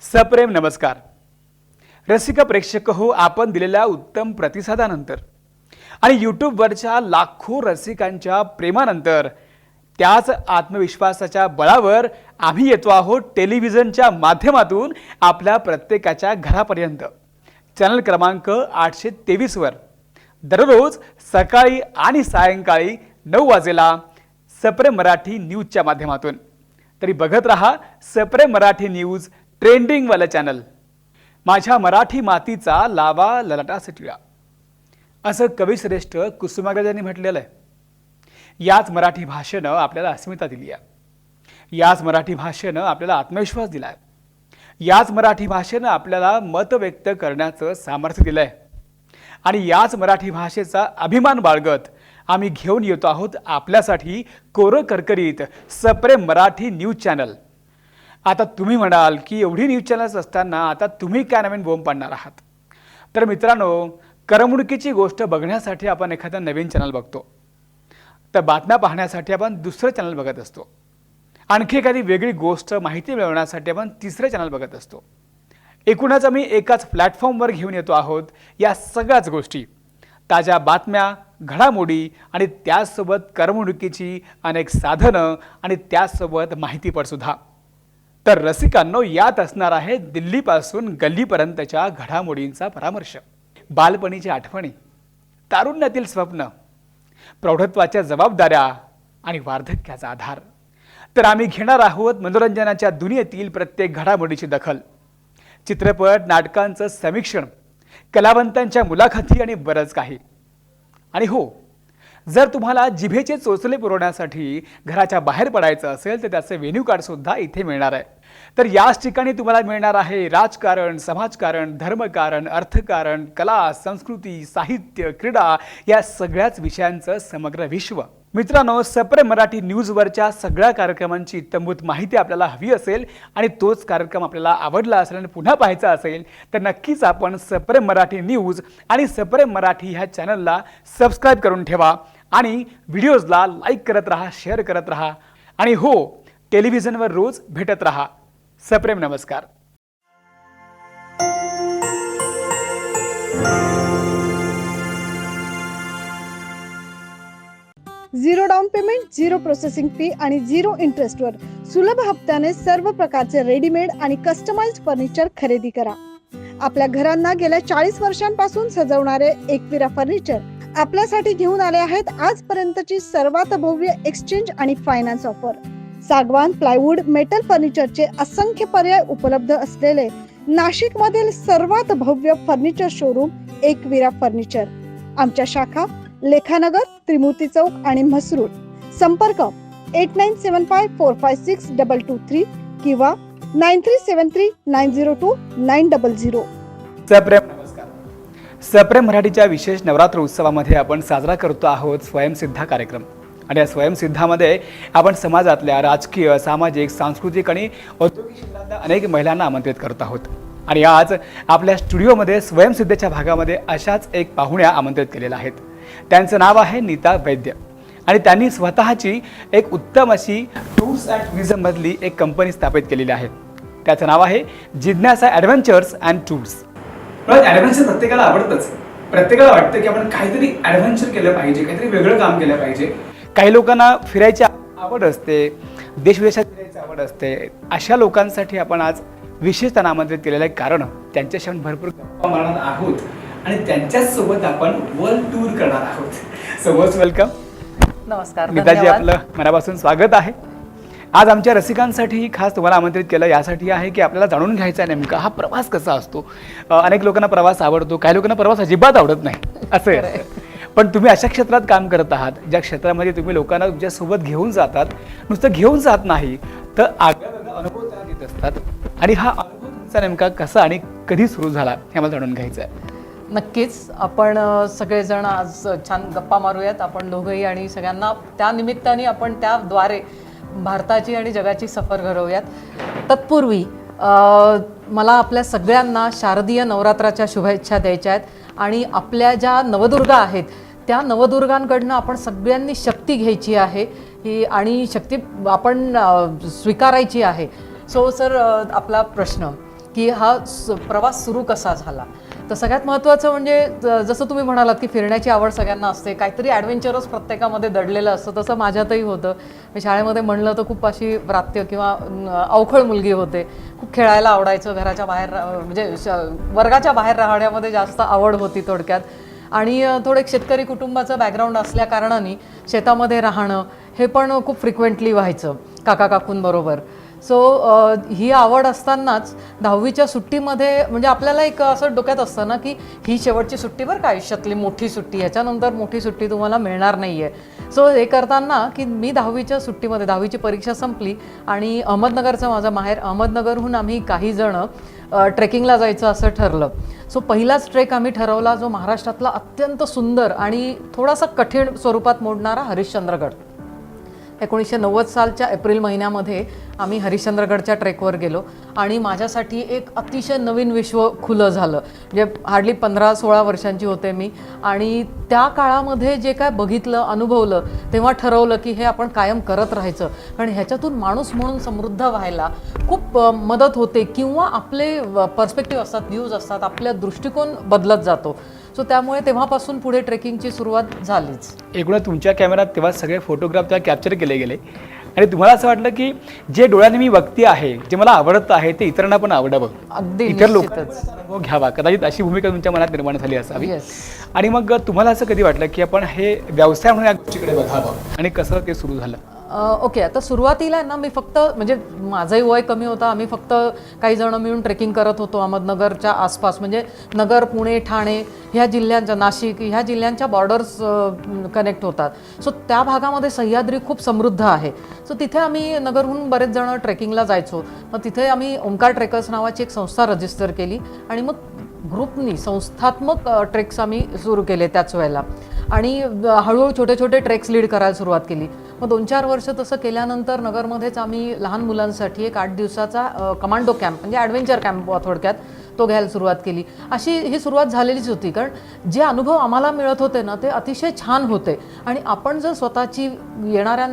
सप्रेम नमस्कार. रसिक प्रेक्षक हो, आपण दिलेल्या उत्तम प्रतिसादानंतर आणि यूट्यूबवरच्या लाखो रसिकांच्या प्रेमानंतर त्याच आत्मविश्वासाच्या बळावर आम्ही येतो आहोत टेलिव्हिजनच्या माध्यमातून आपल्या प्रत्येकाच्या घरापर्यंत. चॅनल क्रमांक 823 वर दररोज सकाळी आणि सायंकाळी 9 वाजेला सप्रेम मराठी न्यूजच्या माध्यमातून. तरी बघत रहा सप्रेम मराठी न्यूज ट्रेंडिंग वाला चॅनल. माझ्या मराठी मातीचा लावा ललाटास टिळा, असं कविश्रेष्ठ कुसुमाग्रजांनी म्हटलेलं आहे. याच मराठी भाषेनं आपल्याला अस्मिता दिली आहे. याच मराठी भाषेनं आपल्याला आत्मविश्वास दिला आहे. याच मराठी भाषेनं आपल्याला मत व्यक्त करण्याचं सामर्थ्य दिलं आहे. आणि याच मराठी भाषेचा अभिमान बाळगत आम्ही घेऊन येतो आहोत आपल्यासाठी कोरं करकरीत सप्रेम मराठी न्यूज चॅनल. आता तुम्ही म्हणाल की एवढी न्यूज चॅनल्स असताना आता तुम्ही काय नवीन बोंब पाडणार आहात. तर मित्रांनो, करमणुकीची गोष्ट बघण्यासाठी आपण एखादा नवीन चॅनल बघतो, तर बातम्या पाहण्यासाठी आपण दुसरं चॅनल बघत असतो, आणखी एखादी वेगळी गोष्ट माहिती मिळवण्यासाठी आपण तिसरं चॅनल बघत असतो. एकूणच आम्ही एकाच प्लॅटफॉर्मवर घेऊन येतो आहोत या सगळ्याच गोष्टी, ताज्या बातम्या, घडामोडी आणि त्याचसोबत करमणुकीची अनेक साधनं आणि त्याचसोबत माहितीपटसुद्धा. तर रसिकांनो, यात असणार आहे दिल्लीपासून गल्लीपर्यंतच्या घडामोडींचा परामर्श, बालपणीच्या आठवणी, तारुण्यातील स्वप्न, प्रौढत्वाच्या जबाबदाऱ्या आणि वार्धक्याचा आधार. तर आम्ही घेणार आहोत मनोरंजनाच्या दुनियेतील प्रत्येक घडामोडीची दखल, चित्रपट नाटकांचं समीक्षण, कलावंतांच्या मुलाखती आणि बरंच काही. आणि हो, जर तुम्हाला जिभेचे चोचले पुरवण्यासाठी घराच्या बाहेर पडायचं असेल तर त्याचे व्हेन्यू कार्ड सुद्धा इथे मिळणार आहे. तर याच ठिकाणी तुम्हाला मिळणार आहे राजकारण, समाजकारण, धर्मकारण, अर्थकारण, कला, संस्कृती, साहित्य, क्रीडा या सगळ्याच विषयांचं समग्र विश्व. मित्रांनो, सप्रेम मराठी न्यूजवरच्या सगळ्या कार्यक्रमांची इत्थंभूत माहिती आपल्याला हवी असेल आणि तोच कार्यक्रम आपल्याला आवडला असेल आणि पुन्हा पाहायचा असेल तर नक्कीच आपण सप्रेम मराठी न्यूज आणि सप्रेम मराठी ह्या चॅनलला सबस्क्राईब करून ठेवा आणि व्हिडिओजला लाईक करत राहा, शेअर करत राहा आणि हो, टेलिव्हिजनवर रोज भेटत राहा. सप्रेम नमस्कार. Zero down payment, zero processing fee आणि झिरो इंटरेस्टवर सुलभ हप्त्याने सर्व प्रकारचे रेडीमेड आणि कस्टमाइज्ड फर्निचर खरेदी करा. आपल्या घरांना गेल्या 40 वर्षांपासून सजवणारे एकविरा फर्निचर आपल्यासाठी घेऊन आले आहेत आजपर्यंतची सर्वात भव्य एक्सचेंज आणि फायनान्स ऑफर. सागवान, प्लायवूड, मेटल फर्निचरचे असंख्य पर्याय उपलब्ध असलेले नाशिक मधील सर्वात भव्य फर्निचर शोरूम एकविरा फर्निचर. आमच्या शाखा लेखानगर, त्रिमूर्ती चौक आणि म्हसरूळ. संपर्क 8975456223 किंवा 9373902900. सप्रेम नमस्कार. सप्रेम मराठीच्या विशेष नवरात्र उत्सवामध्ये आपण साजरा करतो आहोत स्वयंसिद्धा कार्यक्रम. आणि या स्वयंसिद्धामध्ये आपण समाजातल्या राजकीय, सामाजिक, सांस्कृतिक आणि औद्योगिक क्षेत्रातल्या अनेक महिलांना आमंत्रित करत आहोत. आणि आज आपल्या स्टुडिओमध्ये स्वयंसिद्धेच्या भागामध्ये अशाच एक पाहुण्या आमंत्रित केलेल्या आहेत. त्यांचं नाव आहे नीता वैद्य आणि त्यांनी स्वतःची एक उत्तम अशी टूर्स अँड टुरिझम मधली एक कंपनी स्थापित केलेली आहे. त्याचं नाव आहे जिज्ञासा ॲडव्हेंचर्स अँड टूर्स. ॲडव्हेंचर प्रत्येकाला आवडतंच. प्रत्येकाला वाटतं की आपण काहीतरी ॲडव्हेंचर केलं पाहिजे, काहीतरी वेगळं काम केलं पाहिजे. काही लोकांना फिरायची आवड असते, देशविदेशात फिरायची आवड असते. अशा लोकांसाठी आपण आज विशेषतः आमंत्रित केलेलं आहे, कारण त्यांच्याशी आपण भरपूर गप्पा मारणार आहोत आणि त्यांच्याच सोबत आपण वर्ल्ड टूर करणार आहोत. So most welcome. नमस्कार. नीताजी, आपलं मनापासून स्वागत आहे. आज आमच्या रसिकांसाठी खास तुम्हाला आमंत्रित केलं यासाठी आहे की आपल्याला जाणून घ्यायचा आहे नेमका हा प्रवास कसा असतो. अनेक लोकांना प्रवास आवडतो, काही लोकांना प्रवास अजिबात आवडत नाही, असं आहे. पण तुम्ही अशा क्षेत्रात काम करत आहात ज्या क्षेत्रामध्ये तुम्ही लोकांना तुमच्यासोबत घेऊन जातात. नुसतं घेऊन जात नाही तर आगळा अनुभव त्यांना देत असतात. आणि हा अनुभव तुमचा नेमका कसा आणि कधी सुरू झाला हे आम्हाला जाणून घ्यायचं आहे. नक्कीच आपण सगळेजण आज छान गप्पा मारूयात आपण दोघंही आणि सगळ्यांना त्या निमित्ताने आपण त्याद्वारे भारताची आणि जगाची सफर घडवूयात. तत्पूर्वी मला आपल्या सगळ्यांना शारदीय नवरात्राच्या शुभेच्छा द्यायच्या आहेत. आणि आपल्या ज्या नवदुर्गा आहेत त्या नवदुर्गांकडनं आपण सगळ्यांनी शक्ती घ्यायची आहे ही आणि शक्ती आपण स्वीकारायची आहे. सो सर, आपला प्रश्न की हा प्रवास सुरू कसा झाला. तर सगळ्यात महत्त्वाचं म्हणजे जसं तुम्ही म्हणालात की फिरण्याची आवड सगळ्यांना असते, काहीतरी ॲडव्हेंचरस प्रत्येकामध्ये दडलेलं असतं. तसं माझ्यातही होतं. मी शाळेमध्ये म्हणलं तर खूप अशी व्रात्य किंवा अवखळ मुलगी होते. खूप खेळायला आवडायचं, घराच्या बाहेर म्हणजे वर्गाच्या बाहेर राहण्यामध्ये जास्त आवड होती थोडक्यात. आणि थोडं एक शेतकरी कुटुंबाचं बॅकग्राऊंड असल्या कारणाने शेतामध्ये राहणं हे पण खूप फ्रिक्वेंटली व्हायचं काका काकूंबरोबर. सो ही आवड असतानाच 10वीच्या सुट्टीमध्ये म्हणजे आपल्याला एक असं डोक्यात असतं ना की ही शेवटची सुट्टी बरं का आयुष्यातली मोठी सुट्टी, ह्याच्यानंतर मोठी सुट्टी तुम्हाला मिळणार नाही आहे. सो हे करताना की मी 10वीच्या सुट्टीमध्ये 10वीची परीक्षा संपली आणि अहमदनगरचं माझं माहेर, अहमदनगरहून आम्ही काही जणं ट्रेकिंगला जायचं असं ठरलं. सो पहिलाच ट्रेक आम्ही ठरवला जो महाराष्ट्रातला अत्यंत सुंदर आणि थोडासा कठीण स्वरूपात मोडणारा हरिश्चंद्रगड. 1990 सालच्या एप्रिल महिन्यामध्ये आम्ही हरिश्चंद्रगडच्या ट्रेकवर गेलो आणि माझ्यासाठी एक अतिशय नवीन विश्व खुलं झालं. म्हणजे हार्डली 15-16 वर्षांची होते मी आणि त्या काळामध्ये जे काय बघितलं अनुभवलं तेव्हा ठरवलं की हे आपण कायम करत राहायचं, कारण ह्याच्यातून माणूस म्हणून समृद्ध व्हायला खूप मदत होते किंवा आपले पर्स्पेक्टिव्ह असतात, व्ह्यूज असतात, आपल्या दृष्टिकोन बदलत जातो. सो त्यामुळे तेव्हापासून पुढे ट्रेकिंगची सुरुवात झालीच. एकूणच तुमच्या कॅमेऱ्यात तेव्हा सगळे फोटोग्राफ तेव्हा कॅप्चर केले गेले आणि तुम्हाला असं वाटलं की जे डोळ्याने मी बघते आहे, जे मला आवडत आहे ते इतरांना पण आवडावं, अगदी इतर निश्चितच. लोकांचा अनुभव घ्यावा, कदाचित अशी भूमिका तुमच्या मनात निर्माण झाली असावी. Yes. आणि मग तुम्हाला असं कधी वाटलं की आपण हे व्यवसाय म्हणून या गोष्टीकडे बघावं आणि कसं ते सुरू झालं? ओके, आता सुरुवातीला ना मी फक्त म्हणजे माझंही वय कमी होतं, आम्ही फक्त काही जण मिळून ट्रेकिंग करत होतो अहमदनगरच्या आसपास, म्हणजे नगर, पुणे, ठाणे ह्या जिल्ह्यांच्या, नाशिक ह्या जिल्ह्यांच्या बॉर्डर्स कनेक्ट होतात. सो त्या भागामध्ये सह्याद्री खूप समृद्ध आहे. सो तिथे आम्ही नगरहून बरेच जण ट्रेकिंगला जायचो. मग तिथे आम्ही ओंकार ट्रेकर्स नावाची एक संस्था रजिस्टर केली आणि मग ग्रुपनी संस्थात्मक ट्रेक्स आम्ही सुरू केले त्याच वेळेला आणि हळूहळू छोटे छोटे ट्रेक्स लीड करायला सुरुवात केली. मग 2-4 वर्ष तसं केल्यानंतर नगरमध्येच आम्ही लहान मुलांसाठी एक 8 दिवसाचा कमांडो कॅम्प म्हणजे ॲडव्हेंचर कॅम्प थोडक्यात तो घ्यायला सुरुवात केली. अशी ही सुरुवात झालेलीच होती, कारण जे अनुभव आम्हाला मिळत होते ना ते अतिशय छान होते आणि आपण जर स्वतःची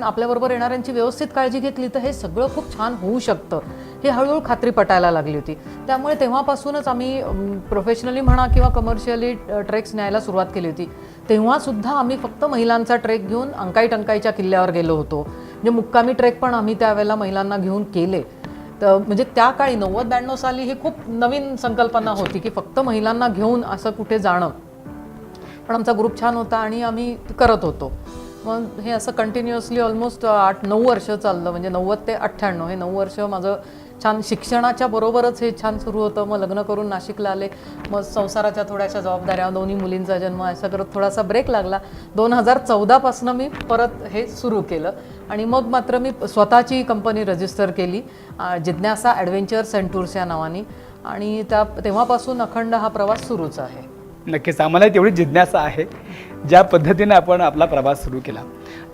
आपल्याबरोबर येणाऱ्यांची व्यवस्थित काळजी घेतली तर हे सगळं खूप छान होऊ शकतं, हे हळूहळू खात्री पटायला लागली होती. त्यामुळे तेव्हापासूनच आम्ही प्रोफेशनली म्हणा किंवा कमर्शियली ट्रेक्स न्यायला सुरुवात केली होती. तेव्हासुद्धा आम्ही फक्त महिलांचा ट्रेक घेऊन अंकाई टंकाईच्या किल्ल्यावर गेलो होतो. म्हणजे मुक्कामी ट्रेक पण आम्ही त्यावेळेला महिलांना घेऊन केले. तर म्हणजे त्या काळी 90-92 साली ही खूप नवीन संकल्पना होती की फक्त महिलांना घेऊन असं कुठे जाणं. पण आमचा ग्रुप छान होता आणि आम्ही करत होतो. मग हे असं कंटिन्युअसली ऑलमोस्ट 8-9 वर्ष चाललं, म्हणजे 90 ते 98 हे 9 वर्ष माझं छान शिक्षणाच्या बरोबरच हे छान सुरू होतं. मग लग्न करून नाशिकला आले, मग संसाराच्या थोड्याशा जबाबदाऱ्या, 2 मुलींचा जन्म, असं करत थोडासा ब्रेक लागला. 2014 मी परत हे सुरू केलं आणि मग मात्र मी स्वतःची कंपनी रजिस्टर केली जिज्ञासा ॲडव्हेंचर्स अँड टूर्स या नावाने आणि तेव्हापासून अखंड हा प्रवास सुरूच आहे. नक्कीच आम्हाला तेवढी जिज्ञासा आहे. ज्या पद्धतीने आपण आपला प्रवास सुरू केला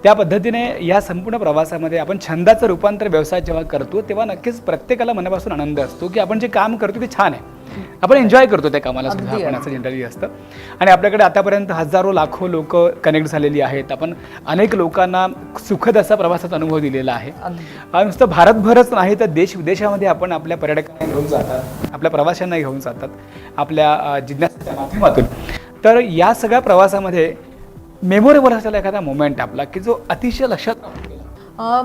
त्या पद्धतीने या संपूर्ण प्रवासामध्ये आपण छंदाचं रूपांतर व्यवसाय जेव्हा करतो तेव्हा नक्कीच प्रत्येकाला मनापासून आनंद असतो की आपण जे काम करतो ते छान आहे, आपण एन्जॉय करतो त्या कामाला सुद्धा, आपण असं जनरली असतं. आणि आपल्याकडे आतापर्यंत हजारो लाखो लोक कनेक्ट झालेली आहेत. आपण अनेक लोकांना सुखद असा प्रवासाचा अनुभव दिलेला आहे. नुसतं भारतभरच नाही तर देश विदेशामध्ये आपण आपल्या पर्यटकांना घेऊन जातात, आपल्या प्रवाशांना घेऊन जातात आपल्या जिज्ञासेच्या माध्यमातून. तर या सगळ्या प्रवासामध्ये मेमोरेबल असलेला एखादा मोमेंट आपला की जो अतिशय लक्षात राहतो?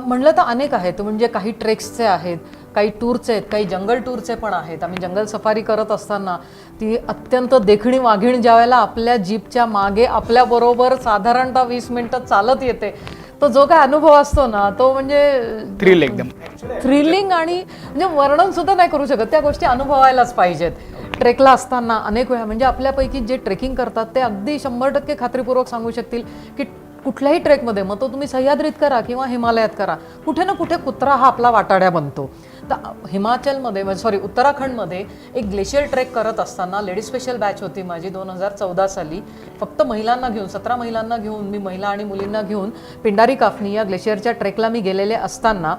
म्हणलं तर अनेक आहेत. म्हणजे काही ट्रेक्सचे आहेत, काही टूरचे आहेत, काही जंगल टूरचे पण आहेत. आम्ही जंगल सफारी करत असताना ती अत्यंत देखणी वाघीण ज्या वेळेला आपल्या जीपच्या मागे आपल्याबरोबर साधारणतः 20 मिनिटं चालत येते, तो जो काय अनुभव असतो ना तो म्हणजे थ्रिलिंग आणि म्हणजे वर्णन सुद्धा नाही करू शकत. त्या गोष्टी अनुभवायलाच पाहिजेत. ट्रेकला असताना अनेक वेळा म्हणजे आपल्यापैकी जे ट्रेकिंग करतात ते अगदी 100% खात्रीपूर्वक सांगू शकतील की कुठल्याही ट्रेकमध्ये, मग तो तुम्ही सह्याद्रीत करा किंवा हिमालयात करा, कुठे ना कुठे कुत्रा हा आपला वाटाड्या बनतो. तर उत्तराखंडमध्ये एक ग्लेशियर ट्रेक करत असताना लेडीज स्पेशल बॅच होती माझी 2014 साली. फक्त महिलांना घेऊन 17 महिलांना घेऊन मी महिला आणि मुलींना घेऊन पिंडारी काफनी या ग्लेशियरच्या ट्रेकला मी गेलेले असताना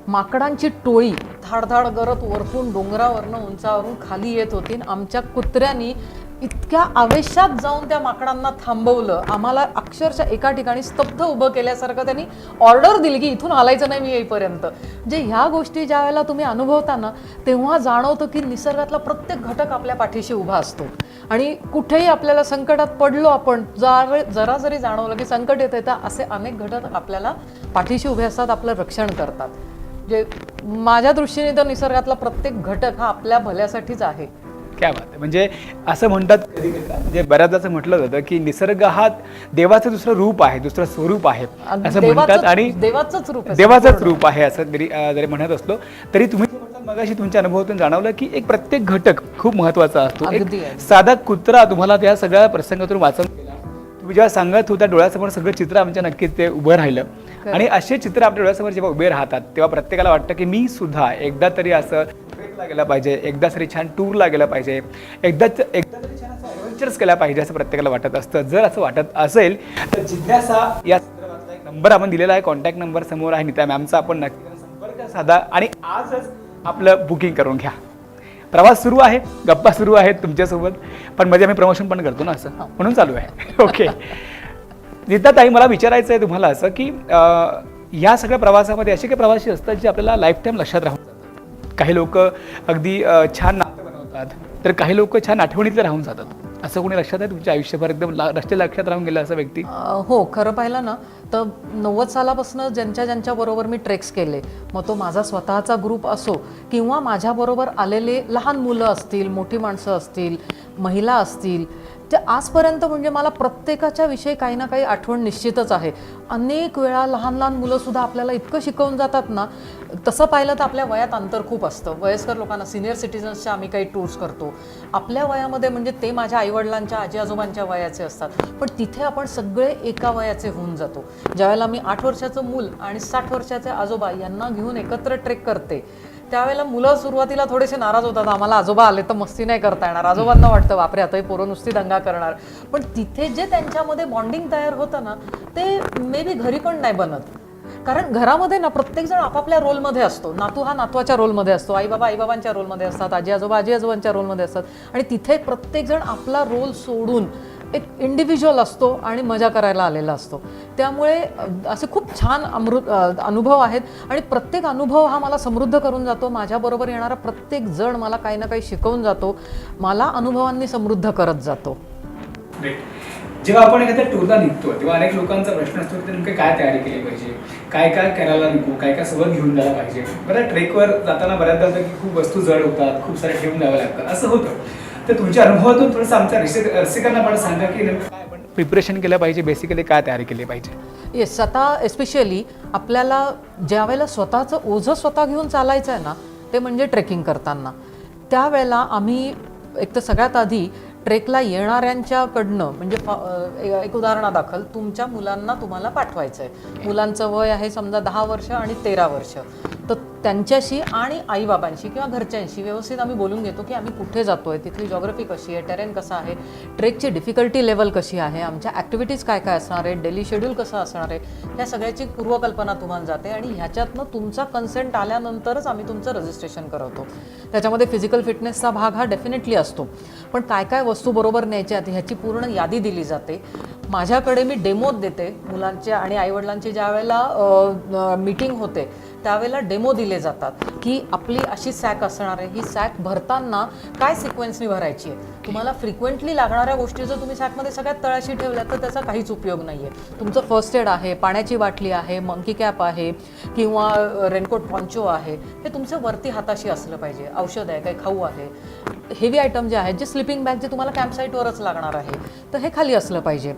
माकडांची टोळी धाडधाड करत वरतून डोंगरावरनं उंचावरून खाली येत होती. आमच्या कुत्र्यांनी इतक्या आवेशात जाऊन त्या माकडांना थांबवलं. आम्हाला अक्षरशः एका ठिकाणी स्तब्ध उभं केल्यासारखं त्यांनी ऑर्डर दिली की इथून हालायचं नाही मी येईपर्यंत. जे ह्या गोष्टी ज्या वेळेला तुम्ही अनुभवता ना, तेव्हा जाणवतं की निसर्गातला प्रत्येक घटक आपल्या पाठीशी उभा असतो. आणि कुठेही आपल्याला संकटात पडलो आपण, जरा जरी जाणवलं की संकट येतं तर असे अनेक घटक आपल्याला पाठीशी उभे असतात, आपलं रक्षण करतात. जे माझ्या दृष्टीने तर निसर्गातला प्रत्येक घटक हा आपल्या भल्यासाठीच आहे. क्या बात आहे. म्हणजे असं म्हणतात कधी कधी, म्हणजे बऱ्याचदा असं म्हटलं जातं की निसर्ग हा देवाचं दुसरं रूप आहे, दुसरं स्वरूप आहे असं म्हणतात. आणि देवाचंच रूप आहे, देवाचंच रूप आहे असं जरी म्हणत असलो तरी तुम्ही जे म्हणतात मगाशी तुमच्या अनुभवातून जाणवलं की एक प्रत्येक घटक खूप महत्त्वाचा असतो. अगदी एक आहे. साधा कुत्रा तुम्हाला त्या सगळ्या प्रसंगातून वाचवून गेला. तुम्ही जेव्हा सांगत होता डोळ्यासमोर सगळं चित्र आमच्या नक्कीच ते उभं राहिलं. आणि असे चित्र आपल्या डोळ्यासमोर जेव्हा उभे राहतात तेव्हा प्रत्येकाला वाटतं की मी सुद्धा एकदा तरी असं ट्रेकला गेला पाहिजे, एकदा तरी छान टूरला गेला पाहिजे, एकदा तरी छान असं ॲडव्हेंचर्स केला पाहिजे असं प्रत्येकाला वाटत असतं. जर असं वाटत असेल तर जिज्ञासा या संदर्भातला एक नंबर आपण दिलेला आहे, कॉन्टॅक्ट नंबर समोर आहे नीता मॅमचा. आपण नक्की संपर्क साधा आणि आजच आपलं बुकिंग करून घ्या. प्रवास सुरू आहे, गप्पा सुरू आहेत तुमच्यासोबत, पण मध्ये आम्ही प्रमोशन पण करतो ना, असं म्हणून चालू आहे. ओके नीता ताई, मला विचारायचं आहे तुम्हाला असं की या सगळ्या प्रवासामध्ये असे काही प्रवासी असतात जे आपल्याला लाईफ टाईम लक्षात राहून जातात. काही लोक अगदी छान नातं बनवतात, तर काही लोक छान आठवणीतले राहून जातात. असं कोणी लक्षात आहे तुमच्या आयुष्यभर एकदम लक्षात राहून गेलं असं व्यक्ती? हो, खरं पाहिलं ना तर 90 सालापासून ज्यांच्या बरोबर मी ट्रेक्स केले, मग तो माझा स्वतःचा ग्रुप असो किंवा माझ्याबरोबर आलेले लहान मुलं असतील, मोठी माणसं असतील, महिला असतील, ते आजपर्यंत म्हणजे मला प्रत्येकाच्या विषयी काही ना काही आठवण निश्चितच आहे. अनेक वेळा लहान लहान मुलंसुद्धा आपल्याला इतकं शिकवून जातात ना. तसं पाहिलं तर आपल्या वयात अंतर खूप असतं. वयस्कर लोकांना, सिनियर सिटीजन्सच्या आम्ही काही टूर्स करतो. आपल्या वयामध्ये म्हणजे ते माझ्या आईवडिलांच्या, आजी आजोबांच्या वयाचे असतात, पण तिथे आपण सगळे एका वयाचे होऊन जातो. ज्यावेळेला मी 8 वर्षाचं मूल आणि 60 वर्षाचे आजोबा यांना घेऊन एकत्र ट्रेक करते, त्यावेळेला मुलं सुरुवातीला थोडेसे नाराज होतात, आम्हाला आजोबा आले तर मस्ती नाही करता येणार. आजोबांना वाटतं बापरे आता ही पोरं नुसती दंगा करणार. पण तिथे जे त्यांच्यामध्ये बॉन्डिंग तयार होतं ना, ते मे बी घरी पण नाही बनत. कारण घरामध्ये ना प्रत्येकजण आपापल्या रोलमध्ये असतो. नातू हा नातवाच्या रोलमध्ये असतो, आई बाबा आईबाबांच्या रोलमध्ये असतात, आजी आजोबांच्या रोलमध्ये असतात. आणि तिथे प्रत्येकजण आपला रोल सोडून एक इंडिव्हिज्युअल असतो आणि मजा करायला आलेला असतो. त्यामुळे असे खूप छान अनुभव आहेत आणि प्रत्येक अनुभव हा मला समृद्ध करून जातो. माझ्याबरोबर येणारा प्रत्येक जण मला काही ना काही शिकवून जातो, मला अनुभवांनी समृद्ध करत जातो. जेव्हा आपण एखाद्या टूरला निघतो तेव्हा अनेक लोकांचा प्रश्न असतो की नेमकं काय तयारी केली पाहिजे, काय काय करायला नको, काय काय सोबत घेऊन जायला पाहिजे. बरं, ट्रेकवर जाताना बऱ्याचदा होतं की खूप वस्तू जड होतात, खूप सारे घेऊन जावं लागतात, असं होतं. तर तुमच्या अनुभवातून थोडंसं आमच्या रसिकांना पण सांगा की नेमकं काय आपण प्रिपरेशन केलं पाहिजे, बेसिकली काय तयारी केली पाहिजे. येस, आता एस्पेशली आपल्याला ज्यावेळेला स्वतःचं ओझं स्वतः घेऊन चालायचं आहे ना, ते म्हणजे ट्रेकिंग करताना. त्यावेळेला आम्ही एक तर सगळ्यात आधी ट्रेकला येणाऱ्यांच्याकडनं म्हणजे एक उदाहरणादाखल तुमच्या मुलांना तुम्हाला पाठवायचं आहे. मुलांचं वय आहे समजा 10 वर्ष आणि 13 वर्ष, तर त्यांच्याशी आणि आईबाबांशी किंवा घरच्यांशी व्यवस्थित आम्ही बोलून घेतो की आम्ही कुठे जातो आहे, तिथली जॉग्रफी कशी आहे, टेरेन कसा आहे, ट्रेकची डिफिकल्टी लेवल कशी आहे, आमच्या ॲक्टिव्हिटीज काय काय असणार आहे, डेली शेड्यूल कसं असणार आहे, ह्या सगळ्याची पूर्वकल्पना तुम्हाला जाते. आणि ह्याच्यातनं तुमचा कन्सेंट आल्यानंतरच आम्ही तुमचं रजिस्ट्रेशन करवतो. त्याच्यामध्ये फिजिकल फिटनेसचा भाग हा डेफिनेटली असतो, पण काय काय वस्तू बरोबर न्यायच्या ह्याची पूर्ण यादी दिली जाते. माझ्याकडे मी डेमो देते मुलांच्या आणि आईवडिलांची. ज्या वेळेला मीटिंग होते त्यावेळेला डेमो दिले जातात की आपली अशी सॅक असणार आहे, ही सॅक भरताना काय सिक्वेन्सनी भरायची आहे. तुम्हाला फ्रिक्वेंटली लागणाऱ्या गोष्टी जर तुम्ही सॅकमध्ये सगळ्यात तळाशी ठेवल्या तर त्याचा काहीच उपयोग नाही आहे. तुमचं फर्स्ट एड आहे, पाण्याची बाटली आहे, मंकी कॅप आहे किंवा रेनकोट पॉन्चो आहे, हे तुमचं वरती हाताशी असलं पाहिजे. औषध आहे, काही खाऊ आहे, हेवी आयटम जे आहेत, जे स्लिपिंग बॅग जे तुम्हाला कॅम्पसाईटवरच लागणार आहे, तर हे खाली असलं पाहिजे.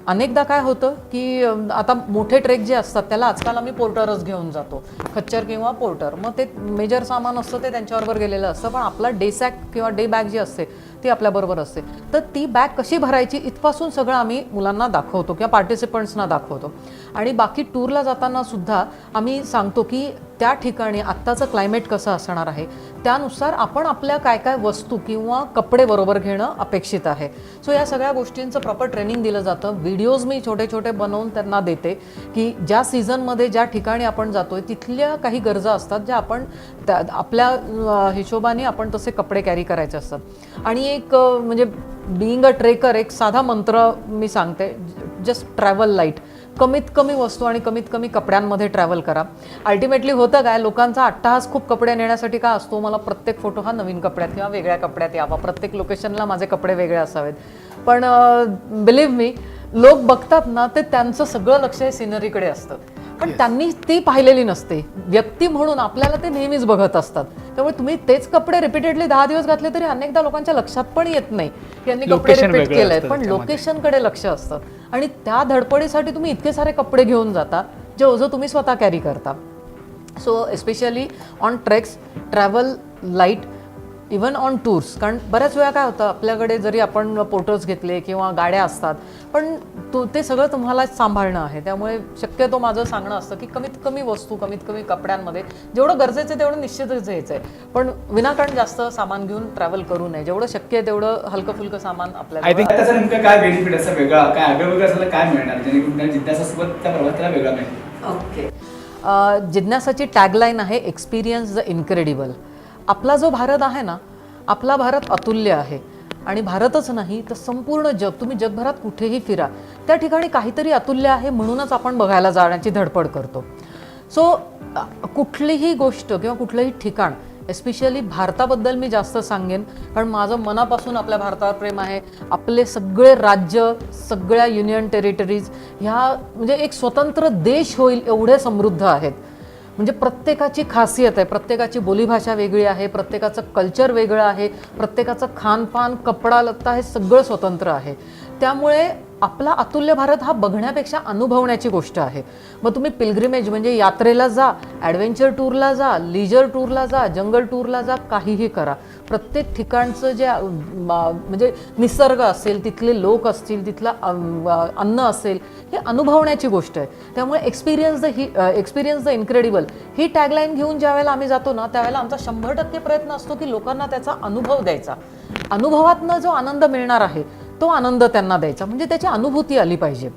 अनेकदा काय होतं की आता मोठे ट्रेक जे असतात त्याला आजकाल आम्ही पोर्टरच घेऊन जातो, खच्चर किंवा पोर्टर. मग ते मेजर सामान असतं ते त्यांच्याबरोबर गेलेलं असतं, पण आपला डे सॅक किंवा डे बॅग जी असते ती आपल्याबरोबर असते. तर ती बॅग कशी भरायची इथपासून सगळं आम्ही मुलांना दाखवतो किंवा पार्टिसिपंट्सना दाखवतो. आणि बाकी टूरला जाताना सुद्धा आम्ही सांगतो की त्या ठिकाणी आत्ताचं क्लायमेट कसं असणार आहे त्यानुसार आपण आपल्या काय काय वस्तू किंवा कपडे बरोबर घेणं अपेक्षित आहे. सो या सगळ्या गोष्टींचं प्रॉपर ट्रेनिंग दिलं जातं. व्हिडिओज मी छोटे छोटे बनवून त्यांना देते की ज्या सीझनमध्ये ज्या ठिकाणी आपण जातोय तिथल्या काही गरजा असतात ज्या आपण आपल्या हिशोबाने आपण तसे कपडे कॅरी करायचे असतात. आणि एक म्हणजे बिईंग अ ट्रेकर एक साधा मंत्र मी सांगते, जस्ट ट्रॅव्हल लाईट. कमीत कमी वस्तू आणि कमीत कमी कपड्यांमध्ये ट्रॅव्हल करा. अल्टिमेटली होतं काय, लोकांचा अट्टहास खूप कपडे नेण्यासाठी का असतो, मला प्रत्येक फोटो हा नवीन कपड्यात किंवा वेगळ्या कपड्यात यावा, प्रत्येक लोकेशनला माझे कपडे वेगळे असावेत. पण बिलीव्ह मी, लोक बघतात ना ते त्यांचं सगळं लक्ष हे सिनरीकडे असतं, पण त्यांनी ती पाहिलेली नसते. व्यक्ती म्हणून आपल्याला ते नेहमीच बघत असतात. त्यामुळे तुम्ही तेच कपडे रिपीटेडली 10 दिवस घातले तरी अनेकदा लोकांच्या लक्षात पण येत नाही यांनी कपडे रिपीट केले, पण लोकेशनकडे लक्ष असतं. आणि त्या धडपडीसाठी तुम्ही इतके सारे कपडे घेऊन जाता जे ओझं तुम्ही स्वतः कॅरी करता. So especially on treks travel light, even on tours. कारण बऱ्याच वेळा काय होतं, आपल्याकडे जरी आपण पोर्टर्स घेतले किंवा गाड्या असतात पण ते सगळं तुम्हाला सांभाळणं आहे. त्यामुळे शक्यतो माझं सांगणं असतं की कमीत कमी वस्तू कमीत कमी कपड्यांमध्ये जेवढं गरजेचं आहे तेवढं निश्चितच घ्यायचं आहे, पण विनाकारण जास्त सामान घेऊन ट्रॅव्हल करू नये. जेवढं शक्य आहे तेवढं हलकं फुलकं सामान आपल्याला. आय थिंक त्याचा नेमकं काय बेनिफिट असं वेगळा काय आगळं असलं काय मिळणार जेणेकरून त्या जिज्ञासासोबत त्या प्रवासाला वेगळा मिळेल? ओके, जिज्ञासाची टॅगलाईन आहे एक्सपिरियन्स द इनक्रेडिबल. आपला जो भारत आहे ना, आपला भारत अतुल्य आहे. आणि भारतच नाही तर संपूर्ण जग, तुम्ही जगभरात कुठेही फिरा त्या ठिकाणी काहीतरी अतुल्य आहे, म्हणूनच आपण बघायला जाण्याची धडपड करतो. सो कुठलीही गोष्ट किंवा कुठलंही ठिकाण, एस्पेशली भारताबद्दल मी जास्त सांगेन कारण माझं मनापासून आपल्या भारतावर प्रेम आहे. आपले सगळे राज्य, सगळ्या युनियन टेरिटरीज ह्या म्हणजे एक स्वतंत्र देश होईल एवढे समृद्ध आहेत. म्हणजे प्रत्येकाची खासियत आहे, प्रत्येकाची बोलीभाषा वेगळी आहे, प्रत्येकाचं कल्चर वेगळं आहे, प्रत्येकाचं खानपान, कपडा लत्ता हे सगळं स्वतंत्र आहे. त्यामुळे आपला अतुल्य भारत हा बघण्यापेक्षा अनुभवण्याची गोष्ट आहे. मग तुम्ही पिलग्रिमेज म्हणजे यात्रेला जा, ॲडव्हेंचर टूरला जा, लिजर टूरला जा, जंगल टूरला जा, काहीही करा. प्रत्येक ठिकाणचं जे म्हणजे निसर्ग असेल, तिथले लोक असतील, तिथलं अन्न असेल, हे अनुभवण्याची गोष्ट आहे. त्यामुळे experience the incredible he tagline घेऊन ज्यावेळेला आम्ही जातो ना त्यावेळेला आमचा 100% प्रयत्न असतो की लोकांना त्याचा अनुभव द्यायचा. अनुभवातनं जो आनंद मिळणार आहे तो आनंद त्यांना द्यायचा, म्हणजे त्याची अनुभूती आली पाहिजे.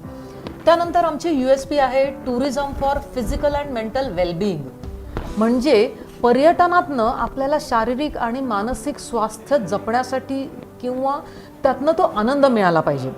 त्यानंतर आमची USP आहे tourism for physical and mental well-being. म्हणजे पर्यटनातनं आपल्याला शारीरिक आणि मानसिक स्वास्थ्य जपण्यासाठी किंवा त्यातनं तो आनंद मिळाला पाहिजे.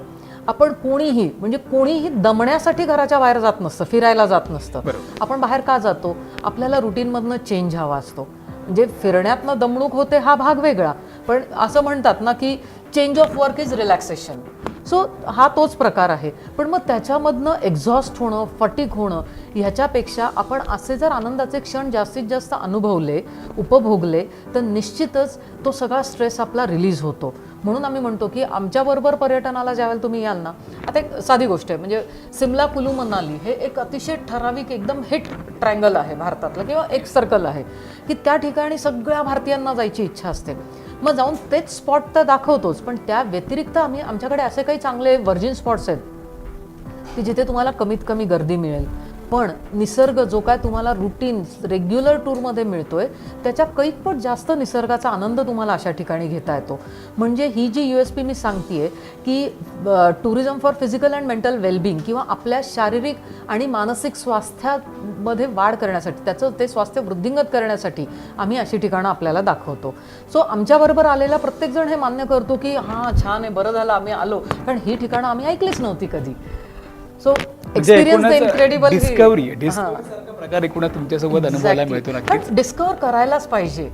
आपण कोणीही दमण्यासाठी घराच्या बाहेर जात नसतं, फिरायला जात नसतं. आपण बाहेर का जातो? आपल्याला रुटीनमधनं चेंज हवा असतो. म्हणजे फिरण्यातनं दमणूक होते हा भाग वेगळा, पण असं म्हणतात ना की change of work is relaxation. So हा तोच प्रकार आहे. पण मग त्याच्यामधनं एक्झॉस्ट होणं, फटीक होणं ह्याच्यापेक्षा आपण असे जर आनंदाचे क्षण जास्तीत जास्त अनुभवले, उपभोगले तर निश्चितच तो सगळा स्ट्रेस आपला रिलीज होतो. म्हणून आम्ही म्हणतो की आमच्याबरोबर पर्यटनाला ज्यावेळेला तुम्ही याल ना, आता एक साधी गोष्ट आहे म्हणजे सिमला, कुलू, मनाली हे एक अतिशय ठराविक एकदम हिट ट्रायंगल आहे भारतातलं किंवा एक सर्कल आहे की त्या ठिकाणी सगळ्या भारतीयांना जायची इच्छा असते. मग जाऊन तेच स्पॉट तर दाखवतोच, पण त्या व्यतिरिक्त आमच्याकडे असे काही चांगले व्हर्जिन स्पॉट्स आहेत की जिथे तुम्हाला कमीत कमी गर्दी मिळेल, पण निसर्ग जो काय तुम्हाला रुटीन रेग्युलर टूरमध्ये मिळतोय त्याच्या कैकपट जास्त निसर्गाचा आनंद तुम्हाला अशा ठिकाणी घेता येतो. म्हणजे ही जी USP मी सांगतेय की tourism for physical and mental well-being किंवा आपल्या शारीरिक आणि मानसिक स्वास्थ्यामध्ये वाढ करण्यासाठी, त्याचं ते स्वास्थ्य वृद्धिंगत करण्यासाठी आम्ही अशी ठिकाणं आपल्याला दाखवतो. सो आमच्याबरोबर आलेला प्रत्येकजण हे मान्य करतो की हां छान आहे, बरं झालं आम्ही आलो, कारण ही ठिकाणं आम्ही ऐकलीच नव्हती कधी. So experience the incredible discovery प्रकार एकूणच तुमच्यासोबत अनुभवायला मिळतो. नक्कीच डिस्कवर करायलाच पाहिजे,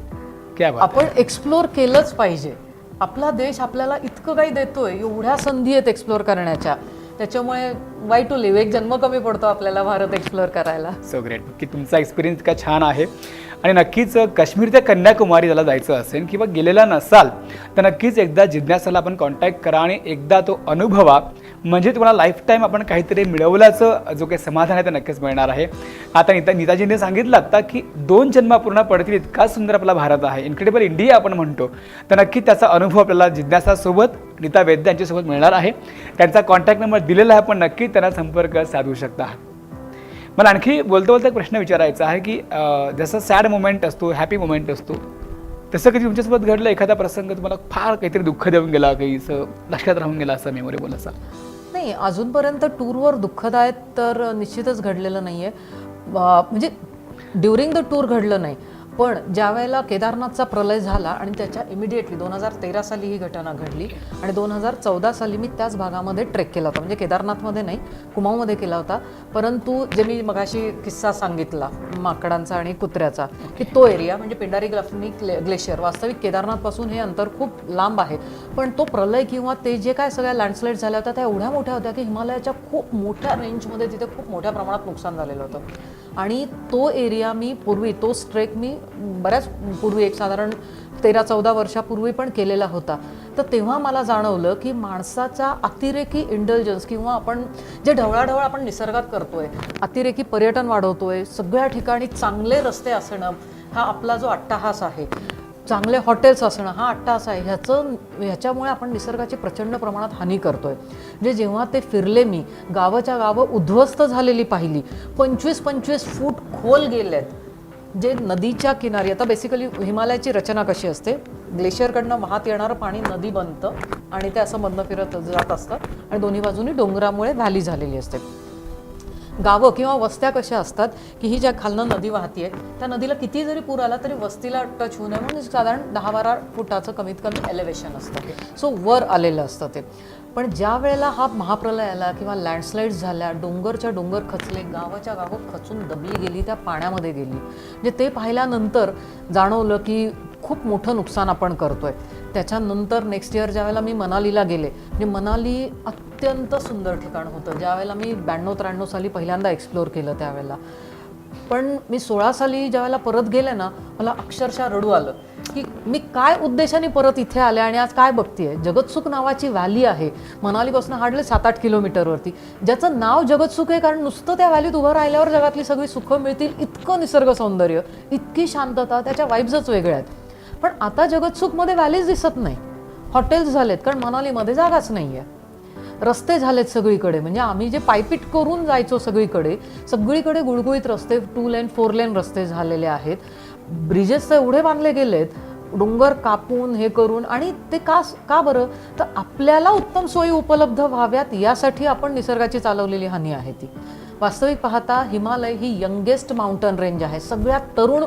आपण एक्सप्लोर केलंच पाहिजे. आपला देश आपल्याला इतकं काही देतोय, एवढ्या संधी आहेत एक्सप्लोर करण्याच्या, त्याच्यामुळे वाय टू लिव्ह, एक जन्म कमी पडतो आपल्याला भारत एक्सप्लोर करायला. सो ग्रेट की तुमचा एक्सपिरियन्स इतका छान आहे. आणि नक्कीच काश्मीर ते कन्याकुमारी ज्याला जायचं असेल किंवा गेलेला नसाल तर नक्कीच एकदा जिज्ञासाला आपण कॉन्टॅक्ट करा आणि एकदा तो अनुभवा, म्हणजे तुम्हाला लाईफ टाईम आपण काहीतरी मिळवल्याचं जो काही समाधान आहे ते नक्कीच मिळणार आहे. आता नीताजींनी सांगितलं आता की 2 जन्म पूर्ण पडतील इतका सुंदर आपला भारत आहे, इन्क्रेडिबल इंडिया आपण म्हणतो, तर नक्की त्याचा अनुभव आपल्याला जिज्ञासासोबत, नीता वैद्य यांच्यासोबत मिळणार आहे. त्यांचा कॉन्टॅक्ट नंबर दिलेला आहे, आपण नक्की त्यांना संपर्क साधू शकता. मला आणखी बोलता बोलता एक प्रश्न विचारायचा आहे की जसं सॅड मोमेंट असतो, हॅपी मोमेंट असतो, तसं कधी तुमच्यासोबत घडलं एखादा प्रसंग तुम्हाला फार काहीतरी दुःख देऊन गेला, काही असं लक्षात राहून गेला, असं मेमोरेबल असा? नाही, अजूनपर्यंत टूरवर दुःखदायक तर निश्चितच घडलेलं नाही आहे. म्हणजे ड्युरिंग द टूर घडलं नाही, पण ज्या वेळेला केदारनाथचा प्रलय झाला आणि त्याच्या इमिडिएटली 2013 साली ही घटना घडली आणि 2014 साली मी त्याच भागामध्ये ट्रेक केला होता. म्हणजे केदारनाथमध्ये नाही, कुमाऊमध्ये केला होता. परंतु जे मी मगाशी किस्सा सांगितला माकडांचा आणि कुत्र्याचा, की तो एरिया म्हणजे पिंडारी ग्लेशियर, वास्तविक केदारनाथपासून हे अंतर खूप लांब आहे, पण तो प्रलय किंवा ते जे काय सगळ्या लँडस्लाईड झाल्या होत्या त्या एवढ्या मोठ्या होत्या की हिमालयाच्या खूप मोठ्या रेंजमध्ये तिथे खूप मोठ्या प्रमाणात नुकसान झालेलं होतं. आणि तो एरिया मी पूर्वी, तो ट्रेक मी बऱ्याच पूर्वी, एक साधारण 13-14 वर्षापूर्वी पण केलेला होता. तर तेव्हा मला जाणवलं की माणसाचा अतिरेकी इंटेलिजन्स किंवा आपण जे ढवळाढवळ आपण निसर्गात करतोय, अतिरेकी पर्यटन वाढवतोय, सगळ्या ठिकाणी चांगले रस्ते असणं हा आपला जो अट्टाहास आहे, चांगले हॉटेल्स असणं हा अट्टाहास आहे, ह्याच्यामुळे आपण निसर्गाची प्रचंड प्रमाणात हानी करतोय. म्हणजे जेव्हा ते फिरले, मी गावाच्या गावं उद्ध्वस्त झालेली पाहिली, 25-25 फूट खोल गेलेत, जे नदीच्या किनारी. आता बेसिकली हिमालयाची रचना कशी असते, ग्लेशियरकडनं वाहत येणारं पाणी नदी बनतं आणि ते असं मधनं फिरत जात असतं आणि दोन्ही बाजूनी डोंगरामुळे व्हॅली झालेली असते. गावं किंवा वस्त्या कशा असतात की ही ज्या खालनं नदी वाहतीये त्या नदीला किती जरी पूर आला तरी वस्तीला टच होऊ नये म्हणून साधारण 10-12 फुटाचं कमीत कमी एलिव्हेशन असतं, सो वर आलेलं असतं ते. पण ज्या वेळेला हा महाप्रलय आला किंवा लँडस्लाईड्स झाल्या, डोंगरच्या डोंगर खचले, गावाच्या गावं खचून दबली गेली, त्या पाण्यामध्ये गेली, म्हणजे ते पाहिल्यानंतर जाणवलं की खूप मोठं नुकसान आपण करतोय. त्याच्यानंतर नेक्स्ट इयर ज्यावेळेला मी मनालीला गेले, म्हणजे मनाली अत्यंत सुंदर ठिकाण होतं. ज्यावेळेला मी 92-93 साली पहिल्यांदा एक्सप्लोअर केलं त्यावेळेला, पण मी 16 साली ज्यावेळेला परत गेले ना, मला अक्षरशः रडू आलं की मी काय उद्देशाने परत इथे आले आणि आज काय बघतीये. जगतसुख नावाची व्हॅली आहे मनालीपासून हार्डली 7-8 किलोमीटरवरती, ज्याचं नाव जगतसुख आहे कारण नुसतं त्या व्हॅलीत उभं राहिल्यावर जगातली सगळी सुखं मिळतील, इतकं निसर्ग सौंदर्य, इतकी शांतता, त्याच्या वाईब्सच वेगळ्या आहेत. पण आता जगतसुखमध्ये व्हॅलीज दिसत नाही, हॉटेल्स झालेत कारण मनालीमध्ये जागाच नाही आहे, रस्ते झालेत सगळीकडे. म्हणजे आम्ही जे पायपीट करून जायचो सगळीकडे गुळगुळीत रस्ते, 2 लेन 4 लेन रस्ते झालेले आहेत. ब्रिजेस तर एवढे बांधले गेलेत, डोंगर कापून हे करून. आणि ते का बरं, तर आपल्याला उत्तम सोयी उपलब्ध व्हाव्यात यासाठी आपण निसर्गाची चालवलेली हानी आहे ती. वास्तविक पाहता हिमालय ही यंगेस्ट माउंटन रेंज आहे, सगळ्यात तरुण